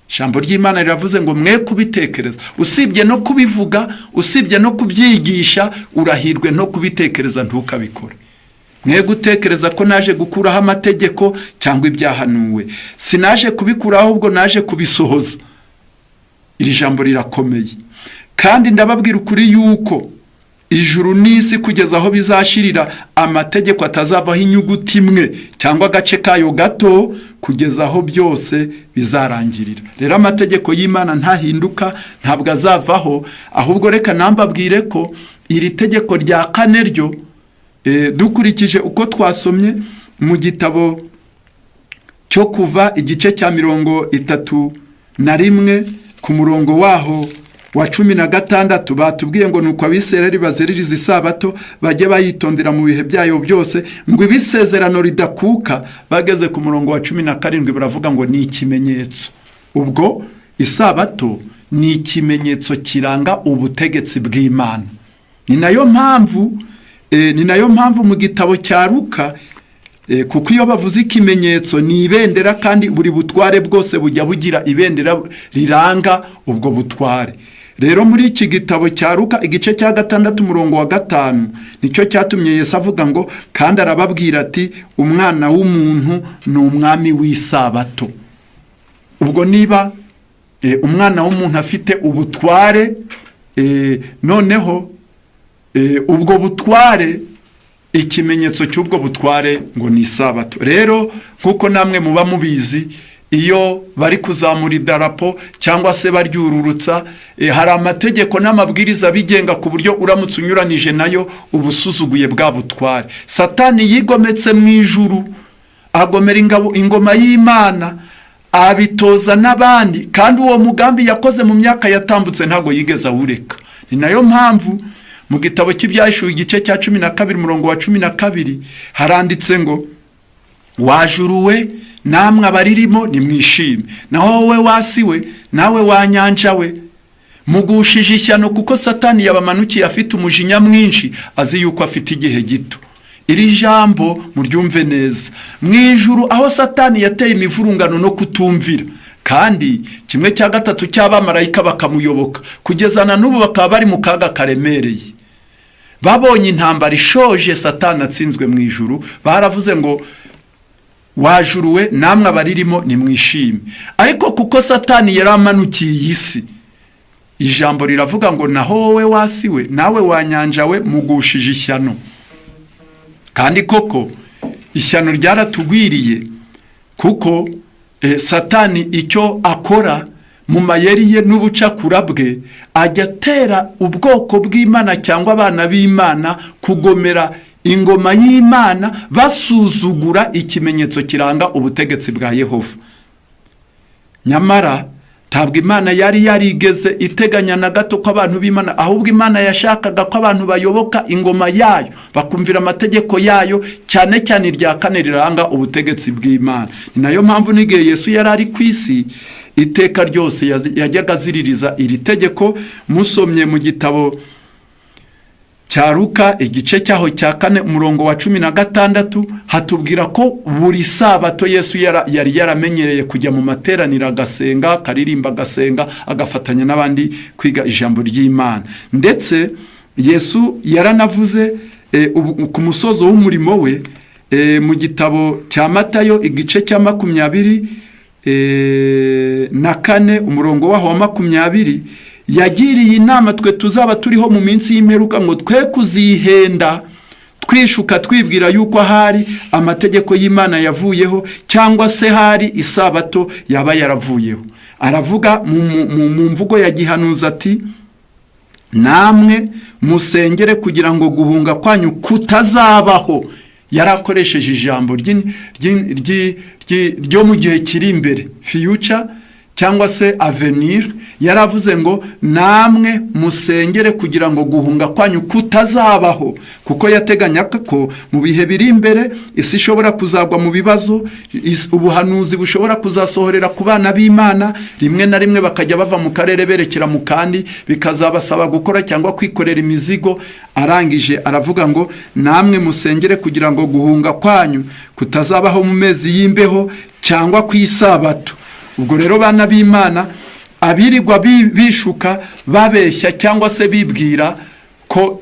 Ijambo ry'Imana riravuze ngo mwe kubitekereza. Usibye no kubivuga, usibye no kubyigisha, urahirwe no kubitekereza ntukabikore. Mwe gutekereza ko naje gukuraho amategeko cyangwa ibyahanuwe. Sinaje kubikuraho, ahubwo naje kubisohoza. Iri jambo rirakomeye, kandi ndababwira ukuri yuko ijuru n'isi kugeza aho bizashirira, amategeko atazavaho inyuguti imwe cyangwa agace kayo gato, kugeza aho byose bizarangirira. Rero amategeko y'Imana ntahinduka, ntabwo azavaho. Ahubwo reka nambabwire ko iri tegeko rya kane ryo, dukurikije uko twasomye mu gitabo cyo Kuva igice cya 31 ku murongo waho wa 16, batubwiye ngo nuko Abisirayeli bazeririza isabato, bajye bayitondera mu bihe byayo byose, ngo ibisezerano ridakuka. Bageze ku murongo wa 17 baravuga ngo ni ikimenyetso. Ubwo isabato ni ikimenyetso kiranga ubutegetsi bw'Imana. Ni nayo mpamvu mu gitabo cya Luka, kuko iyo bavuze ikimenyetso ni ibendera, kandi buri butware bwose bujya bugira ibendera riranga ubwo butware. Rero muri iki gitabo cya Luka igice cya 6 umurongo wa 5, nicyo cyatumye Yesu avuga ngo kandi arababwira ati umwana w'umuntu ni umwami w'isabato. Ubwo niba umwana w'umuntu afite ubutware, noneho ubwo butware, ikimenyetso cy'ubwo butware ngo ni isabato. Rero nkuko namwe muba mubizi, iyo bari kuzamura idarapo cyangwa se baryururutsa, hari amategeko n'amabwiriza bigenga, ku buryo uramutse unyuranije nayo ubusuzuguye bwa butware. Satani yigometse mu ijuru, agomera ingoma y'Imana, abitoza n'abandi, kandi uwo mugambi yakoze mu myaka yatambutse ntago yigeze awureka. Ni nayo mpamvu mu gitabo cy'Ibyahishuwe igice cya 12 umurongo wa 12 haranditse ngo wajuruwe namwe abaririmo nimwishime, naho wowe wasiwe nawe wanyanja we mugushije ishyano, kuko Satani yabamanukiye afite umujinya mwinshi, azi yuko afite igihe gito. Iri jambo muryumve neza. Mu ijuru aho Satani yateye imivurungano no kutumvira, kandi 1/3 cy'abamarayika bakamuyoboka, kugeza na n'ubu bakaba bari mu kaga karemereye. Babonye intambara ishoje, Satani atsinzwe mu ijuru, baravuze ngo wajuruwe namwe abaririmo nimwishime. Ariko kuko Satani yaramanukiye isi, ijambo riravuga ngo naho wowe wasiwe nawe wanyanja we mugushije ishyano. Kandi koko ishyano ryaratugwiriye, kuko Satani icyo akora mu mayeri ye n'ubucakura bwe ajya atera ubwoko bw'Imana cyangwa abana b'Imana kugomera ingoma y'Imana, basuzugura ikimenyetso kiranga ubutegetsi bwa Yehova. Nyamara ntabwo Imana yari yarigeze iteganya na gato ko abantu b'Imana, ahubwo Imana yashakaga ko abantu bayoboka ingoma yayo, bakumvira amategeko yayo, cyane cyane irya kane riranga ubutegetsi bw'Imana. Ni nayo mpamvu n'igihe Yesu yari ari ku isi, iteka ryose yajyaga aziririza iri tegeko. Musomye mu gitabo cya Luka igice cyaho cya 4 umurongo wa 16 hatubwira ko buri sabato Yesu yari yaramenyereye kujya mu materaniro agasenga, karirimba agasenga, agafatanya n'abandi kwiga ijambo ry'Imana. Ndetse Yesu yaranavuze ku musozo w'umurimo we mu gitabo cya Matayo igice cya 24 umurongo wa 20, yagiriye inama twe tuzaba turiho mu minsi y'imperuka ngo twe kuzihenda twishuka twibwira yuko hari amategeko y'Imana yavuyeho cyangwa se hari isabato yaba yaravuyeho. Aravuga mu mvugo ya gihanuzi ati, namwe musengere kugira ngo guhunga kwanyu kutazabaho. Yarakoresheje ijambo ryo mu gihe kiri imbere, future cyangwa se avenir. Yaravuze ngo namwe musengere kugira ngo guhunga kwanyu kutazabaho, kuko yateganyaga ko mu bihe biri imbere isi ishobora kuzagwa mu bibazo, ubuhanuzi bushobora kuzasohorera ku bana b'Imana, rimwe na rimwe bakajya bava mu karere berekera mu kandi, bikazabasaba gukora cyangwa kwikorera imizigo. Arangije aravuga ngo namwe musengere kugira ngo guhunga kwanyu kutazabaho mu mezi y'imbeho cyangwa ku isabato. Ubwo rero bana b'Imana, abirirwa bishuka babeshya cyangwa se bibwira ko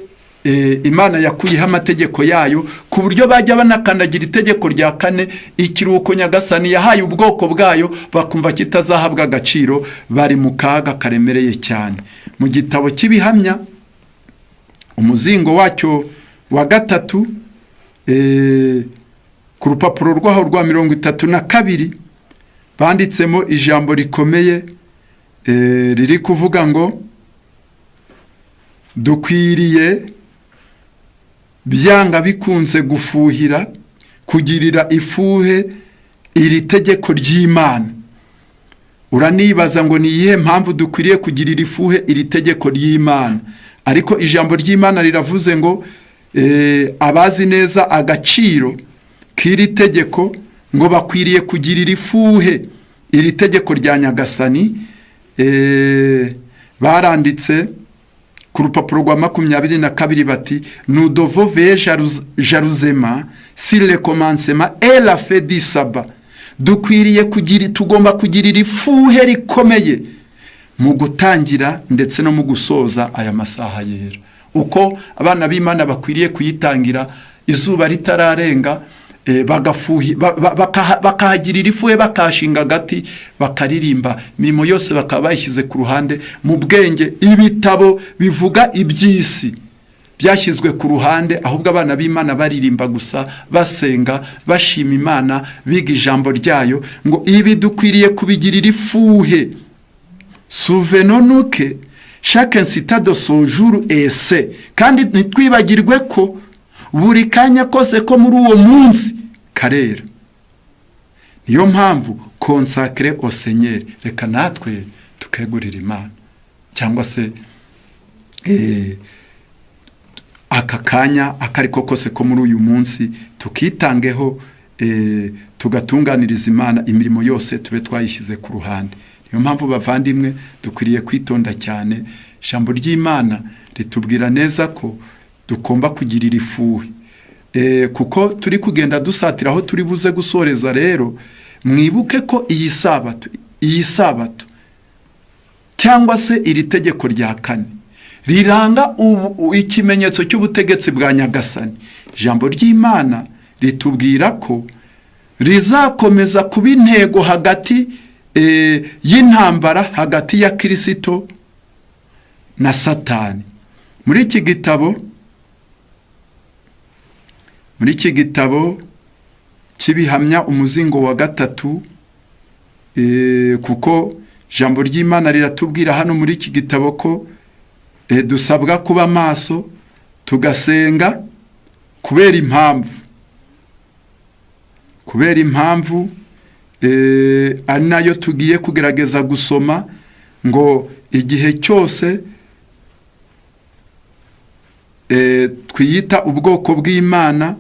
Imana yakuyeho amategeko yayo, ku buryo bajya banakandagira itegeko rya 4, ikiruhuko Nyagasani yahaye ubwoko bwayo, bakumva kitazahabwa agaciro, bari mu kaga karemereye cyane. Mu gitabo cy'Ibihamya umuzingo wacyo wa 3 ku rupapuro rwaho rwa 32 banditsemo ijambo rikomeye riri kuvuga ngo dukwiriye byanga bikunze gufuhira, kugirira ifuhe iri tegeko ry'Imana. Uranibaza ngo ni iyihe mpamvu dukwiriye kugirira ifuhe iri tegeko ry'Imana? Ariko ijambo ry'Imana riravuze ngo abazi neza agaciro k'iri tegeko ngo bakwiriye kugirira ifuhe iri tegeko rya Nyagasani. Baranditse ku rupapuro rwa 22 bati, nous devons veiller jalousement sur le commencement et la fin du sabbat. Tugomba kugirira ifuhe rikomeye mu gutangira ndetse no mu gusoza aya masaha yera. Uko abana b'Imana bakwiriye kuyitangira izuba ritararenga, bakahagirira ifuhe, bakashinga agati, bakaririmba, imirimo yose bakaba bayishyize ku ruhande. Mu bwenge ibitabo bivuga iby'isi byashyizwe ku ruhande, ahubwo abana b'Imana baririmba gusa, basenga, bashima Imana, biga ijambo ryayo. Ngo ibi dukwiriye kubigirira ifuhe. Souvenons-nous que chaque instant de ce jour est saint. Kandi ntitwibagirwe ko buri kanya kose ko muri uwo munsi karera. Niyo mpamvu consacré au Seigneur, reka natwe tukegurira Imana, cyangwa se aka kanya akariko kose ko muri uyu munsi tukitangeho, tugatunganiriza Imana, imirimo yose tube twayishyize ku ruhande. Niyo mpamvu bavandimwe dukwiriye kwitonda cyane. Ijambo ry'Imana ritubwira neza ko dukomba kugirira ifuhe, kuko turi kugenda dusatira aho turi buze gusoreza. Rero mwibuke ko iyi sabato cyangwa se iri tegeko rya 4 riranga ikimenyetso cy'ubutegetsi bwa Nyagasani. Ijambo ry'Imana ritubwira ko rizakomeza kuba intego hagati y'intambara hagati ya Kristo na Satani. Muri iki gitabo cy'Ibihamya umuzingo wa 3, kuko ijambo ry'Imana riratubwira hano muri iki gitabo ko dusabwa kuba maso tugasenga kubera impamvu ari nayo tugiye kugerageza gusoma ngo igihe cyose twiyita ubwoko bw'Imana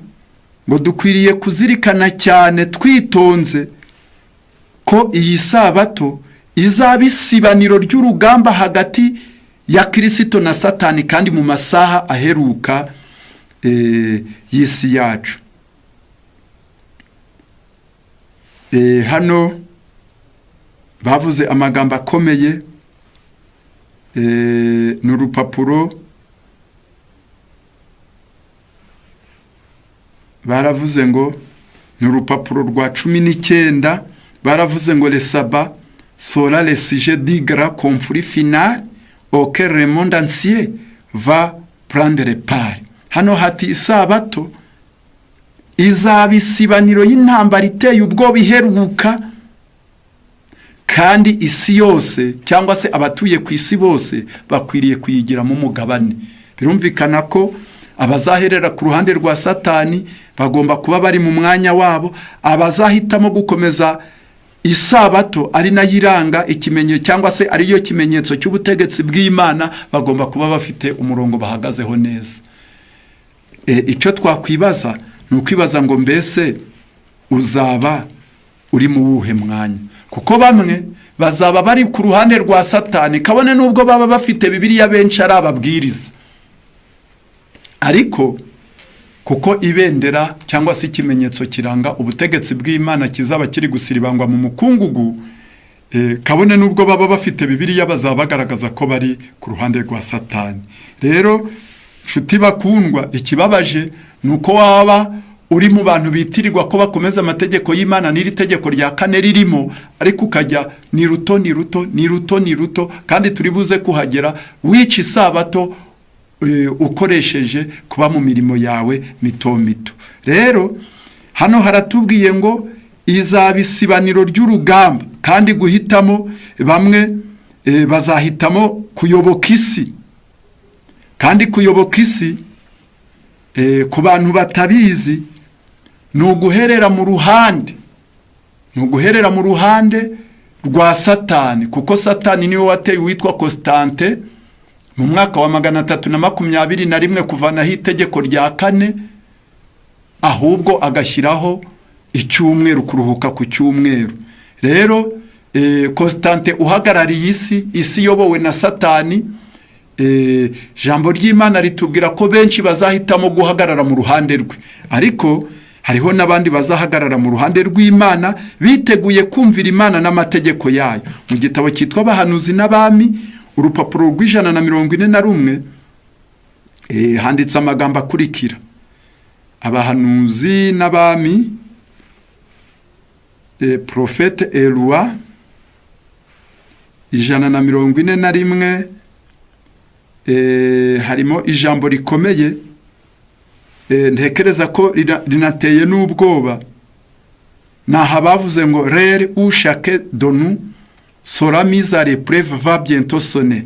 ngo dukwiriye kuzirikana cyane twitonze ko iyi sabato izaba isibaniro ry'urugamba hagati ya Kristo na Satani kandi mu masaha aheruka y'isi yacu. Hano bavuze amagambo akomeye, n'urupapuro baravuze ngo n'urupapuro rwa 19 baravuze ngo le sabbat sera le sujet du grand conflit final auquel le monde entier va prendre part. Hano hati isabato izaba isibaniro y'intambara iteye ubwoba iheruka, kandi isi yose cyangwa se abatuye ku isi bose bakwiriye kuyigiramo umugabane. Birumvikana ko abazaherera ku ruhande rwa Satani bagomba kuba bari mu mwanya wabo, abazahitamo gukomeza isabato ari nayiranga ikimenyetso cyangwa se ariyo kimenyetso cy'ubutegetsi bw'Imana bagomba kuba bafite umurongo bahagazeho neza. Icyo twakwibaza ni ukwibaza ngo mbese uzaba uri mu buhe mwanya, kuko bamwe bazaba bari ku ruhande rwa Satani kabone nubwo baba bafite Bibiliya benshi ari ababwiriza, ariko kuko ibendera cyangwa se ikimenyetso kiranga ubutegetsi bw'Imana kizaba kiri gusiribangwa mu mukungugu, kabone nubwo baba bafite Bibiliya bazaba bagaragaza ko bari ku ruhande rwa Satani. Rero nshuti bakundwa, ikibabaje nuko waba uri mu bantu bitirirwa ko bakomeza amategeko y'Imana n'iri tegeko rya 4 ririmo, ariko ukajya ni ruto kandi turi buze kuhagera wica isabato ukoresheje kuba mu mirimo yawe mito. Rero hano haratubwiye ngo izaba isibaniro ry'urugamba, kandi guhitamo bamwe bazahitamo kuyoboka isi, kandi kuyoboka isi ku bantu batabizi ni uguherera mu ruhande rwa Satani, kuko Satani niwe wateye witwa Constante mu mwaka wa 321 kuvanaho itegeko rya 4, ahubwo agashyiraho icyumweru, kuruhuka ku cyumweru. Rero Constante uhagarariye isi yobowe na Satani, jambo ry'Imana ritubwira ko benshi bazahitamo guhagarara mu ruhande rwe, ariko hariho n'abandi bazahagarara mu ruhande rw'Imana biteguye kumvira Imana n'amategeko yayo. Mu gitabo cyitwa Abahanuzi n'Abami, urupapuro rw'141 handitse amagambo akurikira: Abahanuzi n'Abami, Prophète et Roi, 141, harimo ijambo rikomeye, ntekereza ko rinateye n'ubwoba. Naha bavuze ngo rere ou chacun de nous sera mis à l'épreuve va bientôt sonner.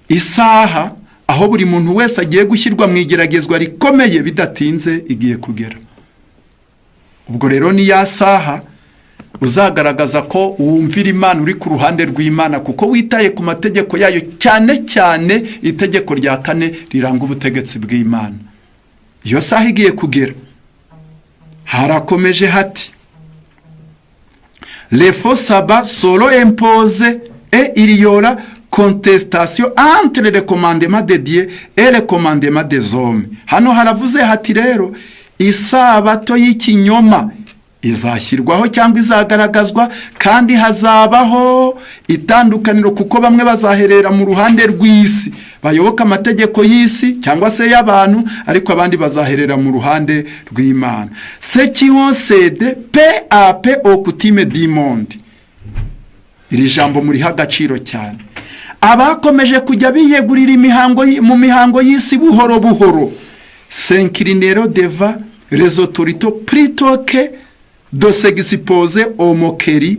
Isaha aho buri muntu wese agiye gushyirwa mu igeragezwa rikomeye bidatinze igiye kugera. Ubwo rero ni ya saha uzagaragaza ko wumvira Imana, uri ku ruhande rw'Imana, kuko witaye ku mategeko yayo, cyane cyane itegeko rya 4 riranga ubutegetsi bw'Imana. Iyo saha igiye kugera. Harakomeje hati: les faux sabbats seront imposés et il y aura contestation entre le commandement de Dieu et le commandement des hommes. Hano haravuze hati rero isabato y'ikinyoma izashyirwaho cyangwa izagaragazwa, kandi hazabaho itandukaniro, kuko bamwe bazaherera mu ruhande rw'isi bayoboka amategeko y'isi cyangwa se y'abantu, ariko abandi bazaherera mu ruhande rw'Imana. Ceux qui ont cédé peu à peu aux coutumes du monde. Iri jambo muri hagaciro cyane. Abakomeje kujya biyegurira mu mihango y'isi buhoro buhoro, s'inclineront devant les autorités plutôt que de s'exposer aux moqueries,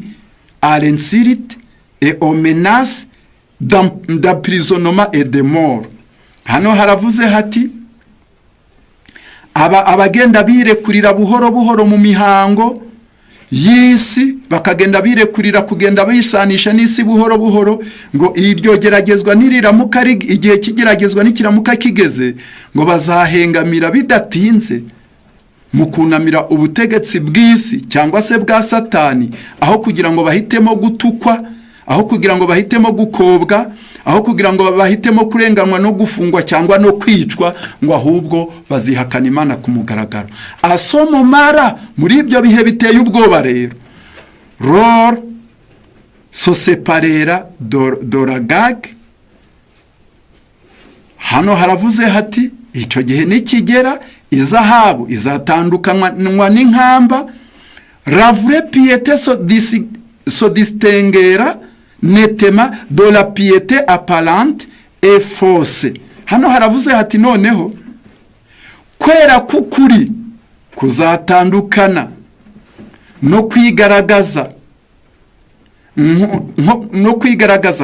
à l'insulte et aux menaces d'emprisonnement et de mort. Hano haravuze hati abagenda birekurira buhoro buhoro mu mihango y'isi, bakagenda birekurira kugenda bisanisha n'isi buhoro buhoro, ngo iryo geragezwa niriramuka igihe kigeragezwa nikiramuka kigeze, ngo bazahengamira bidatinze mu kunamira ubutegetsi bw'isi cyangwa se bwa Satani, aho kugira ngo bahitemo gutukwa, aho kugira ngo bahitemo gukobwa, aho kugira ngo bahitemo kurenganwa no gufungwa cyangwa no kwicwa, ngo ahubwo bazihakana Imana ku mugaragaro. Asomomara muri ibyo bihe biteye ubwoba rero, Lord so separera doragag. Hano haravuze hati icyo gihe nikigera, izahabu izatandukanywa n'inkamba, la vraie piété so distinguera netema de la piété apparente et fausse. Hano haravuze hati noneho kwera kukuri kuzatandukana no kwigaragaza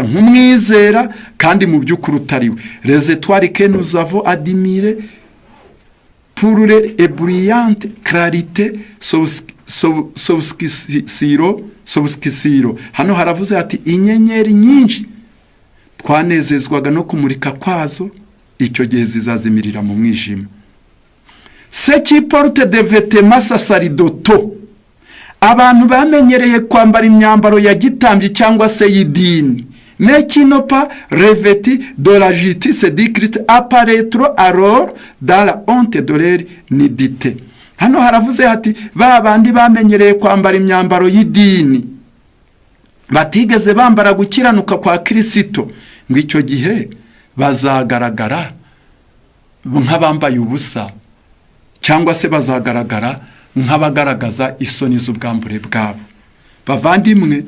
nk'umwizera kandi mu by'ukuri utariwe. Les étoiles que nous avons admirées pour leur brillante clarité sobskisiro. Hano haravuze ati inyenyeri nyinshi twanezezwaga no kumurika kwazo, icyo gihe zizazimirira mu mwijima. Ce qui porte des vêtements sacerdotaux, abantu bamenyereye kwambara imyambaro ya gitambyi cyangwa se y'idini, mais qui n'ont pas revêtu de la justice de Christ apparaîtront alors dans la honte de leur nudité. Hano haravuze hati ba bandi bamenyereye kwambara imyambaro y'idini, batigeze bambara gukiranuka kwa Kristo, ngo icyo gihe bazagaragara nk'abambaye ubusa, cyangwa se bazagaragara nk'abagaragaza isoni z'ubwambure bwabo. Bavandimwe,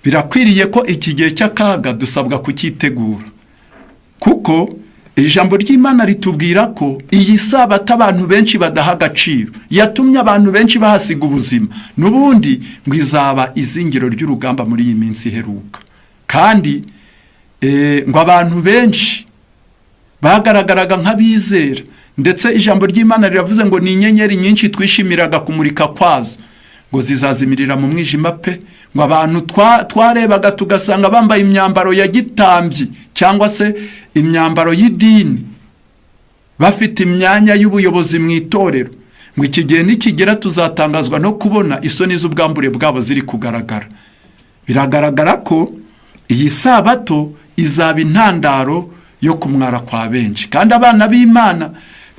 birakwiriye ko iki gihe cy'akaga dusabwa kukitegura, kuko ijambo ry'Imana ritubwira ko iyi Sabato abantu benshi badaha agaciro, yatumye abantu benshi bahasiga ubuzima, n'ubundi ngo izaba izingiro ry'urugamba muri iyi minsi iheruka. Kandi ngo abantu benshi bagaragaraga nk'abizera, ndetse ijambo ry'Imana riravuze ngo ni inyenyeri nyinshi twishimiraga kumurika kwazo, ngo zizazimirira mu mwijima pe. Ngo abantu twarebaga tugasanga bambaye imyambaro ya gitambyi cyangwa se imyambaro y'idini, bafite imyanya y'ubuyobozi mu itorero, ngo iki gihe nikigera tuzatangazwa no kubona isoni z'ubwambure bwabo ziri kugaragara. Biragaragara ko iyi Sabato izaba intandaro yo kumwara kwa benshi, kandi abana b'Imana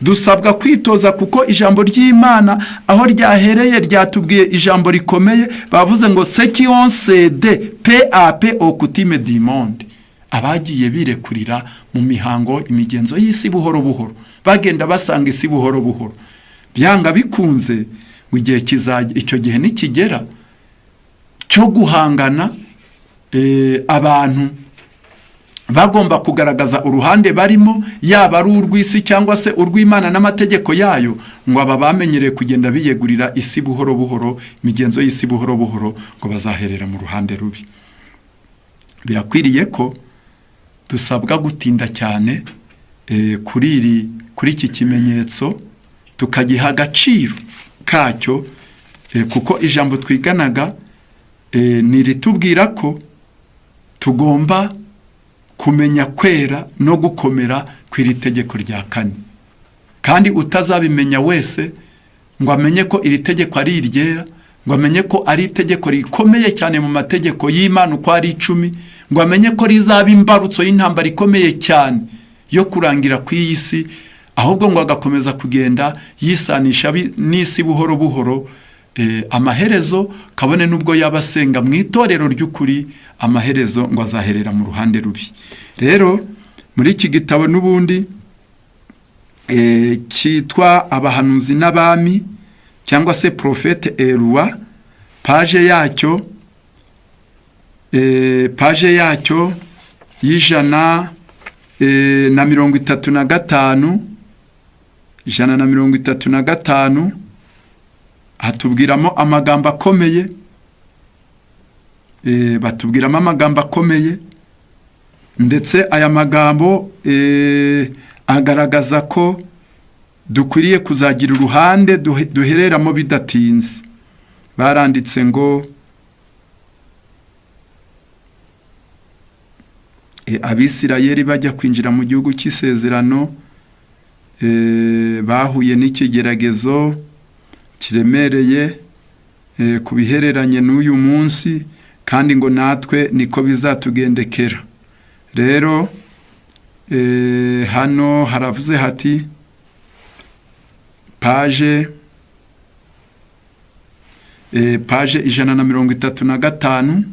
dusabwa kwitoza, kuko ijambo ry'Imana aho ryahereye ryatubwiye ijambo rikomeye, bavuze ngo ce qui ont cédé peu à peu aux coutumes du monde. Abagiye birekurira mu mihango imigenzo y'isi buhoro buhoro, bagenda basanga isi buhoro buhoro, byanga bikunze mu gihe kizajya, icyo gihe nikigera cyo guhangana, abantu bagomba kugaragaza uruhande barimo, yaba ari urw'isi cyangwa se urw'Imana n'amategeko yayo, ngo aba bamenyereye kugenda biyegurira isi buhoro buhoro, imigenzo y'isi buhoro buhoro, ngo bazaherera mu ruhande rubi. Birakwiriye ko dusabwa gutinda cyane kuri iki kimenyetso, tukagiha agaciro kacyo, kuko ijambo twiganaga niritubwira ko tugomba kumenya kwera no gukomera kw'iri tegeko rya kane. Kandi utazabimenya wese ngo amenye ko iri tegeko ari iryera, ngo amenye ko ari itegeko rikomeye cyane mu mategeko y'Imana uko ari 10, ngo amenye ko rizaba imbarutso y'intambara ikomeye cyane yo kurangira kw'iyi si, ahubwo ngo agakomeza kugenda yisanisha n'isi buhoro buhoro, amaherezo kabone nubwo yabasenga mu itorero ry'ukuri, amaherezo ngo azaherera mu ruhande rubi. Rero muri iki gitabo n'ubundi cyitwa Abahanuzi n'Abami cyangwa se Prophète et Roi, page yacyo y'ijana na 35 hatubwiramo amagambo akomeye batubwiramo amagambo akomeye, ndetse aya magambo agaragaza ko dukwiriye kuzagira uruhande duhereramo bidatinze. Baranditse ngo Abisirayeli bajya kwinjira mu gihugu cy'isezerano bahuye n'ikigeragezo kiremereye ku bihereranye n'uyu munsi, kandi ngo natwe niko bizatugendekera. Rero hano haravuze hati paje 135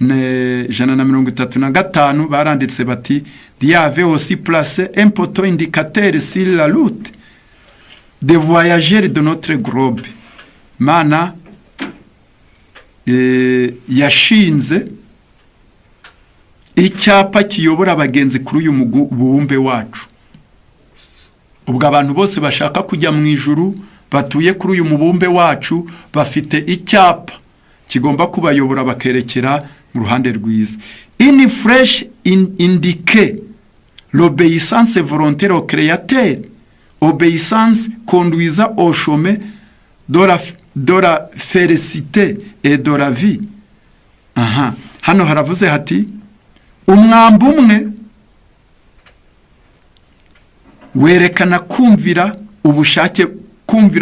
135 baranditse bati Dieu avait aussi placé un poteau indicateur sur la route des voyageurs de notre globe. Mana yashinze icyapa kiyobora abagenzi kuri uyu mubumbe wacu. Ubwo abantu bose bashaka kujya mu ijuru batuye kuri uyu mubumbe wacu bafite icyapa kigomba kubayobora bakerekera mu ruhande rwiza. Une flèche indique l'obéissance volontaire au Créateur, obéissance conduisant au chemin de la félicité et de la vie. Hano haravuze hati umwambi umwe werekana kumvira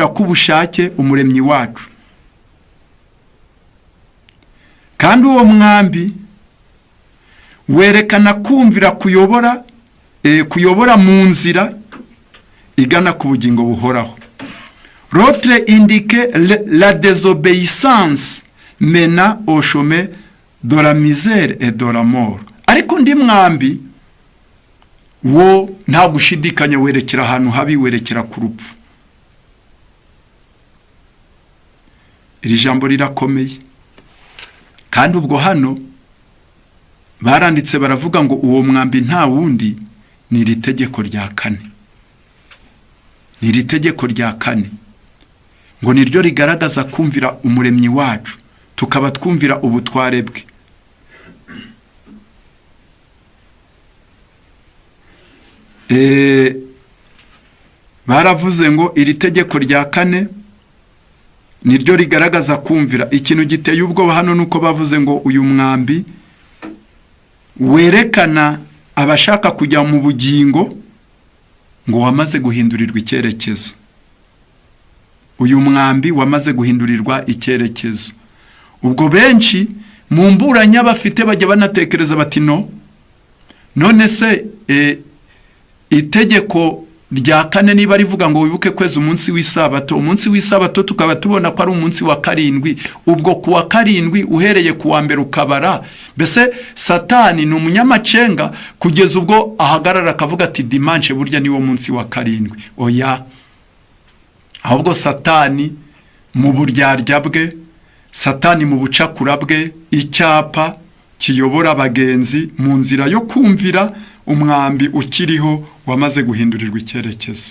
k'ubushake umuremyi wacu, kandi uwo mwambi werekana kumvira kuyobora mu nzira igana ku bugingo buhoraho. L'autre indique la désobéissance mena au chemin de la misère et de la mort. Ariko undi mwambi wo nta gushidikanya werekera ahantu habi, werekera ku rupfu. Iri jambo rirakomeye, kandi ubwo hano baranditse baravuga ngo uwo mwambi nta wundi ni iri tegeko rya kane. Ni iri tegeko rya kane ngo niryo rigaragaza kumvira umuremyi wacu, tukaba twumvira ubutware bwe. Baravuze ngo iri tegeko rya kane niryo rigaragaza kumvira. Ikintu giteye ubwoba hano nuko bavuze ngo uyu mwambi werekana abashaka kujya mu bugingo ngo wamaze guhindurirwa icyerekezo. Uyu mwambi wamaze guhindurirwa icyerekezo. Ubwo benshi mu mburanya bafite bajya banatekereza bati none se itegeko rya kane niba rivuga ngo wibuke kweza umunsi w'isabato, umunsi w'isabato tukaba tubona ko ari umunsi wa karindwi, ubwo kuwa karindwi uhereye kuwa mbere ukabara, mbese Satani ni umunyamacenga kugeza ubwo ahagarara akavuga ati dimanche burya niwo munsi wa karindwi. Oya, ahubwo Satani mu buryarya bwe, Satani mu bucakura bwe, icyapa kiyobora abagenzi mu nzira yo kumvira umwambi ukiriho wamaze guhindurirwa icyerekezo.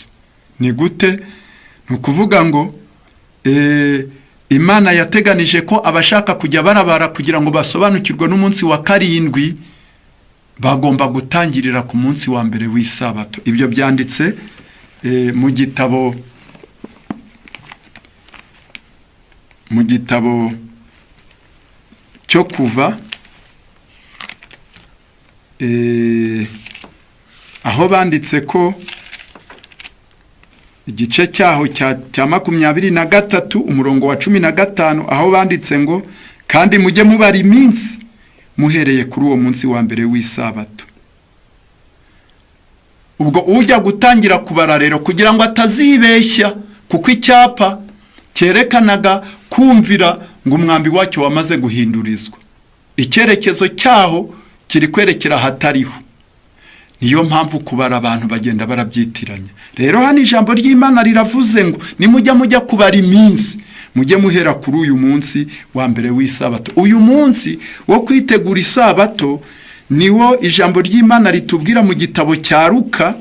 Ni gute? Ni ukuvuga ngo Imana yateganije ko abashaka kujya barabara kugira ngo basobanukirwe n'umunsi wa karindwi bagomba gutangirira ku munsi wa mbere w'isabato. Ibyo byanditse mu gitabo cyo Kuva, aho banditse ko igice cyaho cya 23 umurongo wa 15, aho banditse ngo kandi mujye mubara iminsi muhereye kuri uwo munsi wa mbere w'isabato. Ubwo ujya gutangira kubara rero kugira ngo atazibeshya, kuko icyapa cyerekanaga kumvira ngo umwambi wacyo wamaze guhindurizwa, icyerekezo cyaho kiri kwerekera hatariho. Niyo mpamvu kubara abantu bagenda barabyitiranya. Rero hano ijambo ry'Imana riravuze ngo nimujya kubara iminsi mujye muhera kuri uyu munsi wa mbere w'isabato. Uyu munsi wo kwitegura isabato niwo ijambo ry'Imana ritubwira mu gitabo cya Luka.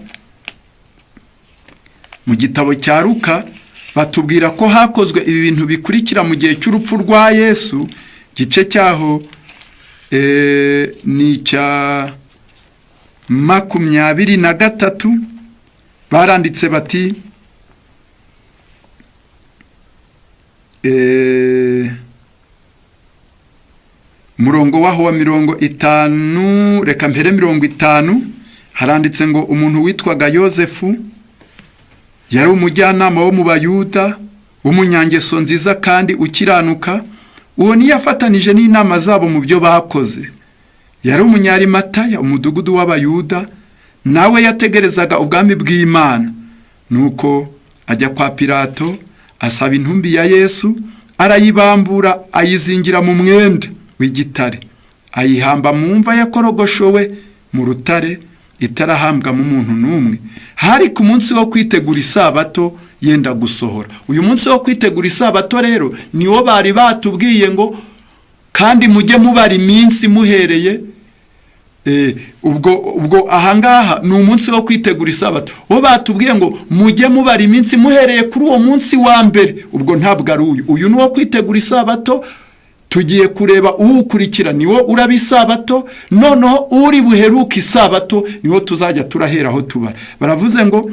Mu gitabo cya Luka batubwira ko hakozwe ibi bintu bikurikira mu gihe cy'urupfu rwa Yesu, gice cyaho ni icya 23 baranditse bati murongo waho wa 50, reka mpere 50, haranditse ngo umuntu witwaga Yosefu yari umujyanama wo mu Bayuda w'umunyangeso nziza kandi ukiranuka. Uwo niyafatanije n'inama zabo mu byo bakoze. Yari umunyarimataya, umudugudu w'Abayuda, nawe yategerezaga ubwami bw'Imana. Nuko ajya kwa Pilato asaba intumbi ya Yesu, arayibambura ayizingira mu mwenda w'igitare, ayihamba mu mva yakorogoshowe mu rutare, itarahambwa mu muntu n'umwe. Hari ku munsi wo kwitegura isabato yenda gusohora. Uyu munsi wo kwitegura isabato rero niwo bari batubwiye ngo kandi mujye mubara iminsi muhereye ubwo ahangaha ni umunsi wo kwitegura isabato. Wo batubwiye ngo mujye mubara iminsi muhereye kuri uwo munsi wa mbere. Ubwo ntabwo ari uyu ni wo kwitegura isabato. Tugiye kureba uwukurikira niwo uraba isabato, noneho uri buheruka isabato niwo tuzajya turaheraho tubara. Baravuze ngo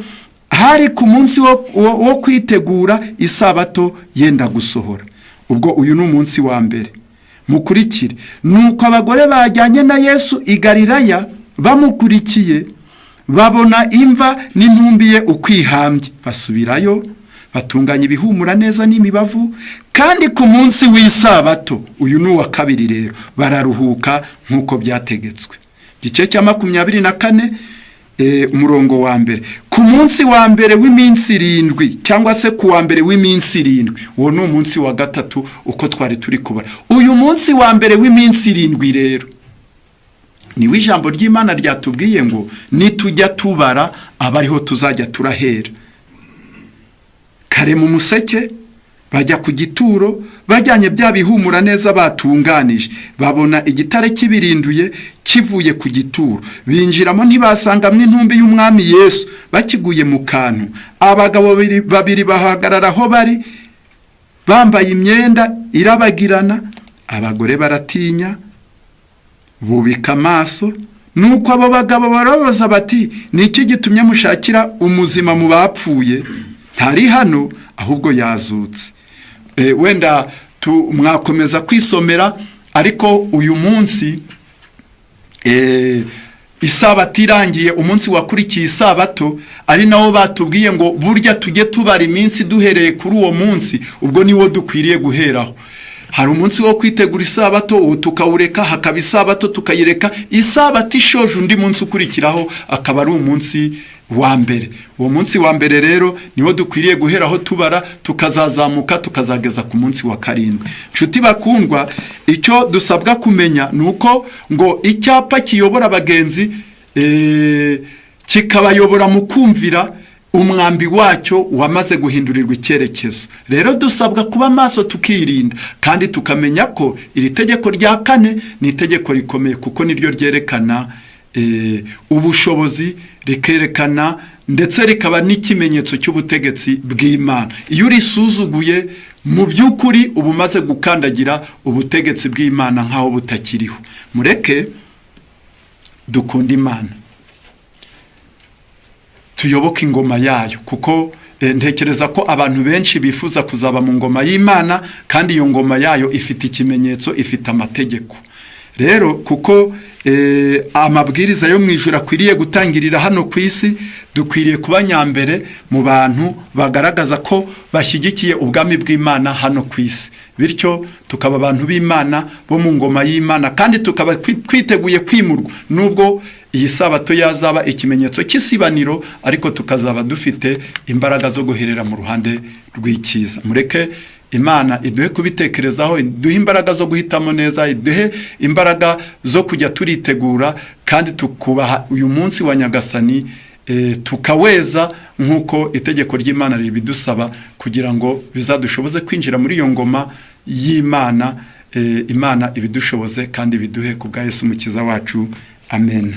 hari ku munsi wo kwitegura isabato yenda gusohora. Ubwo uyu ni umunsi wa mbere. Mukurikire. Nuko abagore bajyanye na Yesu i Galilaya bamukurikiye, babona imva n'intumbi ye ukwihambye, basubirayo batunganya ibihumura neza n'imibavu. Kandi ku munsi w'isabato, uyu ni uwa kabiri rero, bararuhuka nk'uko byategetswe. Igice cya 24 umurongo wa mbere. Ku munsi wa mbere w'iminsi 7 cyangwa se ku wa mbere w'iminsi 7, uwo ni umunsi wa gatatu uko twari turi kubara. Uyu munsi wa mbere w'iminsi 7 rero niwe ijambo ry'Imana ryatubwiye ngo nitujya tubara abariho tuzajya turahera. Kare mu museke bajya ku gituro, bajyanye bya bihumura neza batunganije, babona igitare kibirinduye kivuye ku gituro. Binjiramo ntibasangamo intumbi y'umwami Yesu, bakiguye mu kantu. Abagabo babiri bahagarara aho bari, bambaye imyenda irabagirana. Abagore baratinya, bubika amaso. Nuko abo bagabo barabaza bati, niki gitumye mushakira umuzima mu bapfuye? Ntari hano, ahubwo yazutse. Wenda mwakomeza kwisomera, ariko uyu munsi isabato irangiye, umunsi wakurikiye isabato, ari nawo batubwiye ngo burya tujye tubara iminsi duhereye kuri uwo munsi. Ubwo niwo dukwiriye guheraho. Hari umunsi wo kwitegura isabato, uwo tukawureka, hakaba isabato tukayireka. Isabato ishoje undi munsi ukurikiraho akaba ari umunsi wa mbere. Uwo munsi wa mbere rero niwo dukwiriye guheraho tubara, tukazazamuka tukazageza ku munsi wa 7. Nshuti bakundwa, icyo dusabwa kumenya nuko ngo icyapa kiyobora abagenzi kikabayobora mu kumvira umwambi wacyo wamaze guhindurirwa icyerekezo. Rero dusabwa kuba maso tukirinda, kandi tukamenya ko iri tegeko rya 4 ni itegeko rikomeye, kuko niryo ryerekana ubushobozi, rikerekana ndetse rikaba n'ikimenyetso cy'ubutegetsi bw'Imana. Iyo urisuzuguye, mu by'ukuri uba umaze gukandagira ubutegetsi bw'Imana nk'aho butakiriho. Mureke dukunda Imana, tuyoboke ingoma yayo, kuko ntekereza ko abantu benshi bifuza kuzaba mu ngoma y'Imana, kandi iyo ngoma yayo ifite ikimenyetso, ifite amategeko. Rero kuko amabwiriza yo mu ijuru akwiriye gutangirira hano ku isi, dukwiriye kuba nyambere mu bantu bagaragaza ko bashyigikiye ubwami bw'Imana hano ku isi. Bityo tukaba abantu b'Imana bo mu ngoma y'Imana, kandi tukaba twiteguye kwimurwa. Nubwo iyi sabato yazaba ikimenyetso cy'isibaniro, ariko tukazaba dufite imbaraga zo guherera mu ruhande rw'icyiza. Mureke Imana iduhe kubitekerezaho, iduhe imbaraga zo guhitamo neza, iduhe imbaraga zo kujya turitegura, kandi tukubaha uyu munsi wa Nyagasani, tukaweza nk'uko itegeko ry'Imana ribidusaba, kugira ngo bizadushoboze kwinjira muri iyo ngoma y'Imana. Imana ibidushoboze kandi biduhe ku bwa Yesu umukiza wacu. Amen.